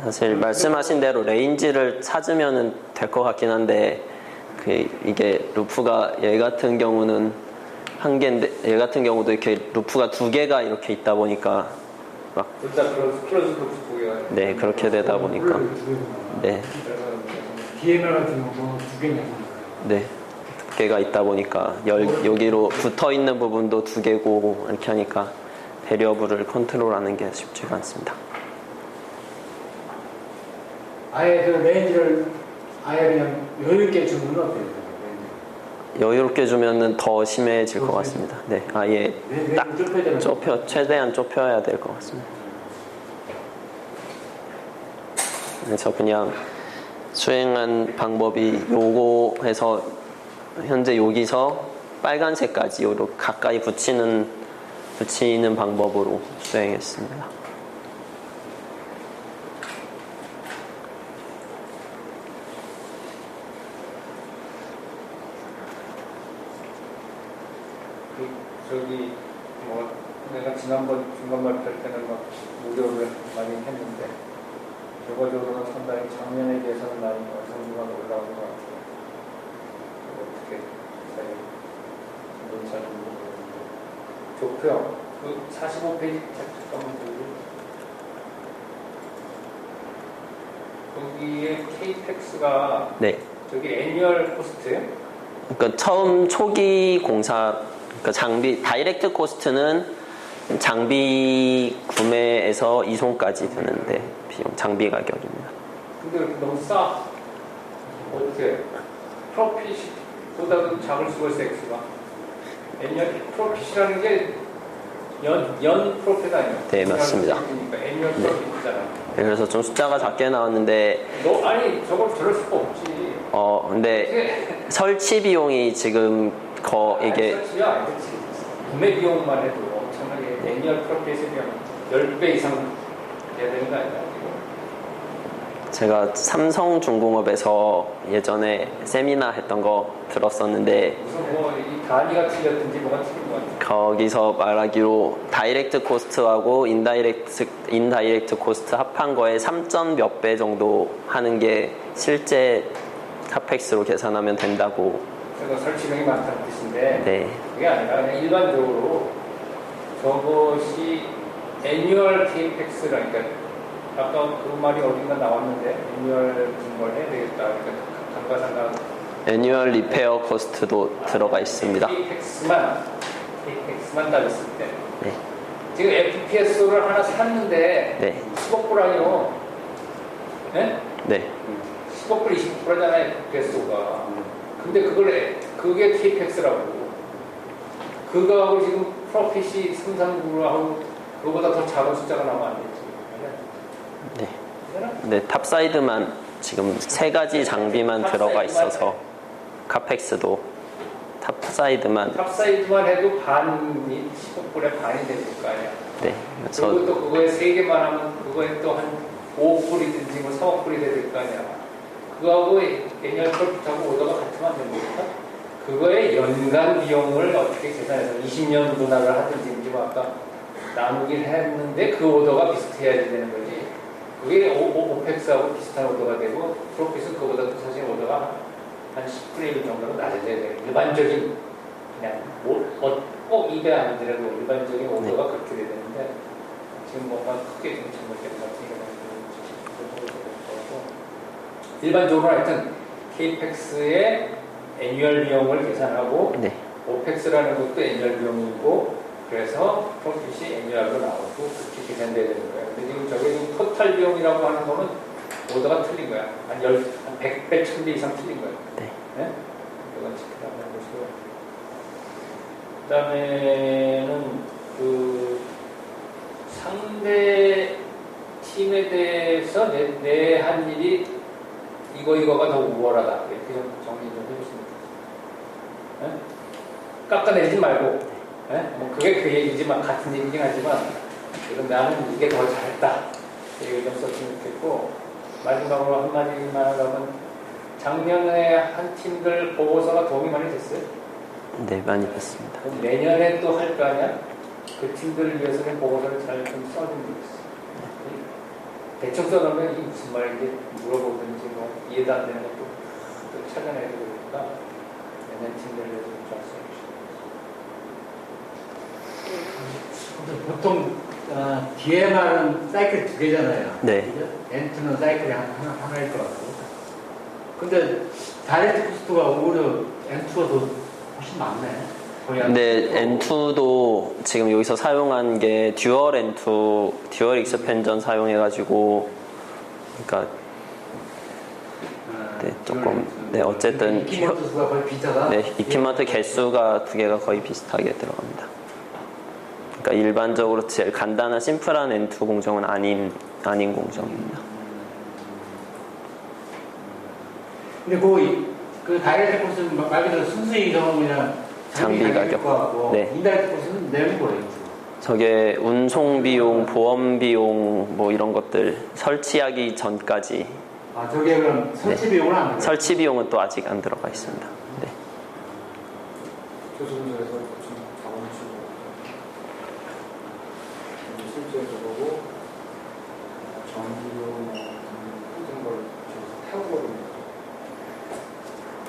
사실 말씀하신 대로 레인지를 찾으면 될 것 같긴 한데 이게 루프가 얘 같은 경우는 한 개인데 얘 같은 경우도 이렇게 루프가 두 개가 이렇게 있다 보니까 막 일단 클로즈 루프 두 개가 네 그렇게 되다 보니까 네 DMR 같은 경우도 두 개냐. 네, 두 개가 있다 보니까 여기로 붙어 있는 부분도 두 개고 이렇게 하니까 베리어블을 컨트롤하는 게 쉽지가 않습니다. 아예 그 레인지를 아예 그냥 여유 있게 주는 건 어때요? 여유롭게 주면은 더 심해질 것 같습니다. 네, 아예 딱 최대한 좁혀야 될 것 같습니다. 그래서 그냥 수행한 방법이 요거 해서 현재 여기서 빨간색까지 요로 가까이 붙이는 방법으로 수행했습니다. 저기 뭐 내가 지난번 중간 발표할 때는 막 무료를 많이 했는데 결과적으로는 상당히 작년에 비해서는 많이 완성도가 올라온 것 같아요. 어떻게 잘 모르겠는데 조표 그 45페이지 잠깐만 거기에 KTX가 네. 저기 애니얼 코스트예요? 그러니까 처음 초기 공사 그러니까 장비 다이렉트 코스트는 장비 구매에서 이송까지 드는데 비용 장비 가격입니다. 근데 너무 싸. 어떻게 프로핏보다도 작을 수가 있어 X가. 애니얼 프로핏이라는 게 연 프로핏 아니에요? 네 맞습니다. 애니얼 프로핏이잖아. 네, 그래서 좀 숫자가 작게 나왔는데 아니 저걸 저럴 수가 없지. 근데 설치 비용이 지금 이게 설치야 구매 비용만 해도 엄청나게 애니얼 프로핏에 비하면 10배 이상 돼야 되는 거 아니야? 제가 삼성중공업에서 예전에 세미나 했던 거 들었었는데 무슨 이 단위가 틀렸든지 뭐가 틀린 거 같아. 거기서 말하기로 다이렉트 코스트하고 인다이렉트 코스트 합한 거에 3점 몇 배 정도 하는 게 실제 카펙스로 계산하면 된다고. 그래서 설치비용이 많다는 뜻인데 네. 그게 아니라 그냥 일반적으로 저것이 애니얼 KPX라니까 아까 그 말이 어딘가 나왔는데 애니얼 걸 해야 되겠다. 그러니까 감가상각 애니얼 리페어 코스트도 들어가 있습니다. KPX만 따졌을 때 네. 지금 FPS를 하나 샀는데 네. 10억 불 아니요? 네? 네. 10억 불 20%잖아요 FPS가. 근데 그게 KPX라고. 그거하고 지금 프로핏이 339하고 그거보다 더 작은 숫자가 나오면 안 되지. 네. 네, 탑사이드만 지금 3가지 장비만 들어가 있어서 카펙스도 탑사이드만 해도 반이 10억불에 반이 되실 거 아니야. 네. 그리고 또 그거에 3개만 하면 그거에 또 한 5억불이든지 뭐 3억불이 되실 거 아니야. 그거하고 애니얼 프로핏하고 오더가 같으면 안 됩니까? 그거의 연간 비용을 어떻게 계산해서 20년 분할을 하든지 뭐 아까 나누긴 했는데 그 오더가 비슷해야지 되는 거지. 그게 오펙스하고 비슷한 오더가 되고 프로핏은 그거보다 사실 오더가 한 10분의 1 정도로 낮아져야 돼요. 일반적인 그냥 꼭 입에 아니더라도 일반적인 오더가 그렇게 돼야 되는데 지금 뭔가 크게 좀 잘못된 것 같으니까 일반적으로 하여튼 KPX의 애뉴얼 비용을 계산하고 네. 오펙스라는 것도 애뉴얼 비용이고 그래서 프로핏이 애뉴얼로 나오고 그렇게 계산돼야 되는 거예요. 근데 지금 저게 지금 토탈 비용이라고 하는 거는 오더가 틀린 거야. 한 100배, 1000배 이상 틀린 거예요. 네. 네? 그건 체크를 한번 보시고요. 그 다음에는 그 상대 팀에 대해서 내 한 일이 이거가 더 우월하다. 이렇게 좀 정리 좀 해주시면 좋겠습니다. 네? 깎아내리지 말고, 네? 뭐 그게 그 얘기지만, 같은 얘기긴 하지만, 지금 나는 이게 더 잘했다. 얘기를 좀 썼으면 좋겠고, 마지막으로 한마디만 하려면, 작년에 한 팀들 보고서가 도움이 많이 됐어요. 네, 많이 됐습니다. 그럼 내년에 또 할 거 아니야? 그 팀들을 위해서는 보고서를 잘 좀 써주면 되겠어. 대충 써놓으면 이게 무슨 말인지 물어보든지 뭐 이해도 안 되는 것도 또 찾아내야 되니까 내년 팀들을 위해서 좀 써주시죠. 보통 DMR은 사이클 2개잖아요. 네. 그죠? N2는 사이클이 하나일 것 같고. 근데 다이렉트 코스트가 오히려 N2가 더 훨씬 많네. 근데 N2도 지금 여기서 사용한 게 듀얼 N2, 듀얼 익스펜전 사용해가지고, 그러니까 네, 조금 네 어쨌든 이퀴먼트 수가 거의 비슷하다. 네, 이퀴먼트 개수가 두 개가 거의 비슷하게 들어갑니다. 그러니까 일반적으로 제일 간단한 심플한 N2 공정은 아닌 공정입니다. 근데 그 다이렉트 코스는 말 그대로 순수익 경우 그냥 장비 가격. 네. 인다이렉트 코스는 내는 거예요. 저게 운송 비용, 보험 비용 뭐 이런 것들 설치하기 전까지. 아, 저게 그럼 설치 비용은 안 돼요? 설치 비용은 또 아직 안 들어가 있습니다. 네. 교수분들에서 좀 잡아주시고 실제 저거고 전기료 모든 걸 태워버립니다.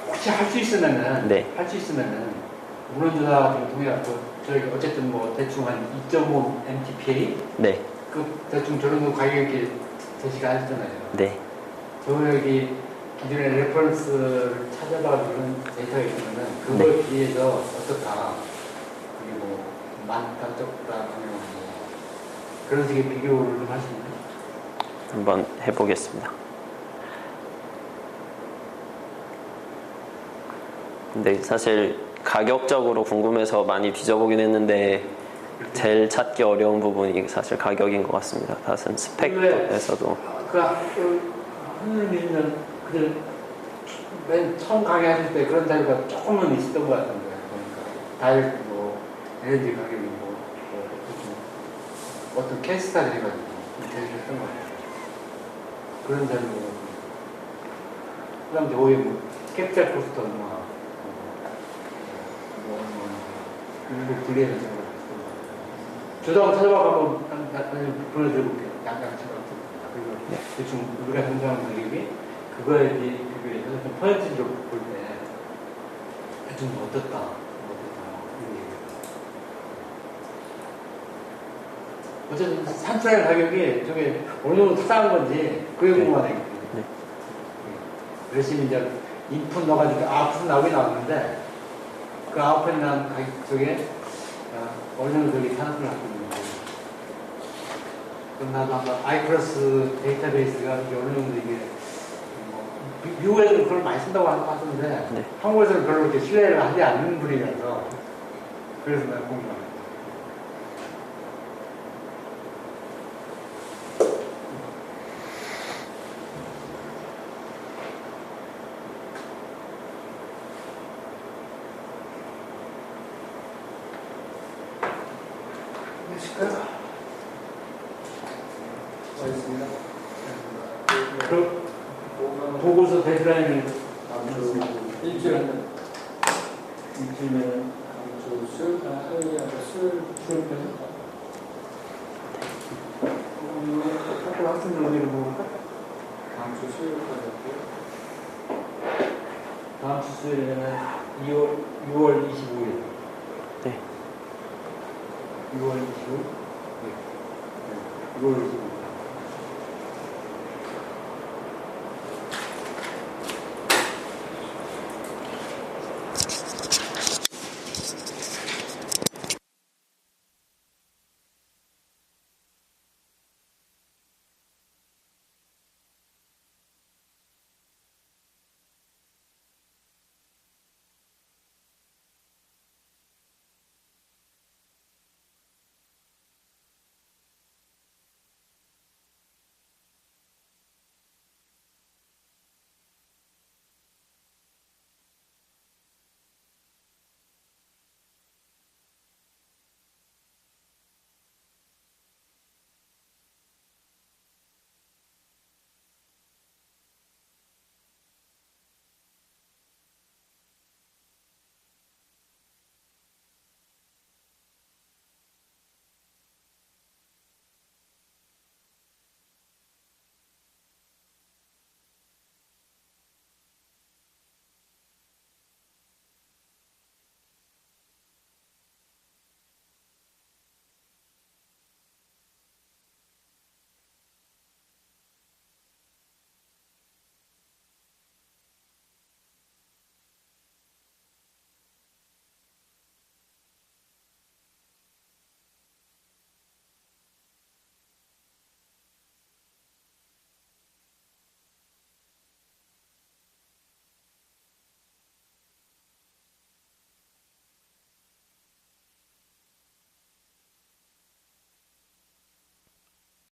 혹시 할 수 있으면은 네. 할 수 있으면은 물론조사 좀 동의하고 저희 어쨌든 뭐 대충 한 2.5 MTPA 네. 그 대충 저런 거 가격이 제시가 하셨잖아요. 네. 저 여기 기존의 레퍼런스를 찾아봐서 그런 데이터가 있으면은 그거에 비해서 어떻다 그리고 많다 적다 하면 뭐 그런 식의 비교를 좀 하시나요? 한번 해보겠습니다. 근데 사실 가격적으로 궁금해서 많이 뒤져보긴 했는데 제일 찾기 어려운 부분이 사실 가격인 것 같습니다. 다른 스펙에서도. 흔히는 그들 맨 처음 가게 하실 때 그런 자료가 조금은 있었던 것 같은데 보니까 다이렉트 뭐 에너지 가격이 뭐 어떤 케이스 스타디 해가지고 제시했던 것 같아요. 그런 자료. 그다음 이제 오해 뭐 캡처 코스터 뭐 일부 분리해서 생각을 조정 찾아봐서 보여드려볼게요. 양양 찾아볼게요. 그리고 대충 우리가 생각하는 그림이 그거에 비교해서 좀 퍼센트적으로 볼 때 대충 어떻다 이런 얘기. 어쨌든 산사의 가격이 저게 어느 정도 특산한 건지 그게 궁금하네요. 네. 열심히 이제 인풋 넣어가지고 아웃풋 나오긴 나왔는데 그 아웃풋 난 가격 쪽에 어느 정도 저기 산업을 갖고 있는 거예요. 그럼 나도 아까 아이클러스 데이터베이스가 어느 정도 이게 미국에서는 그걸 많이 쓴다고 하는 것 같은데 네. 한국에서는 별로 이렇게 신뢰를 하지 않는 분이라서 그래서 내가 궁금합니다. 수고하셨습니다. 그럼 보고서 데드라인을 일주일은 일주일은 다음 주 수요일, 화요일하고 수요일까지. 학교 학생들 어디로 모을까? 다음 주 수요일까지 할게요. 다음 주 수요일에는 6월 25일. 네. 6월 25일? 네. 6월 25일.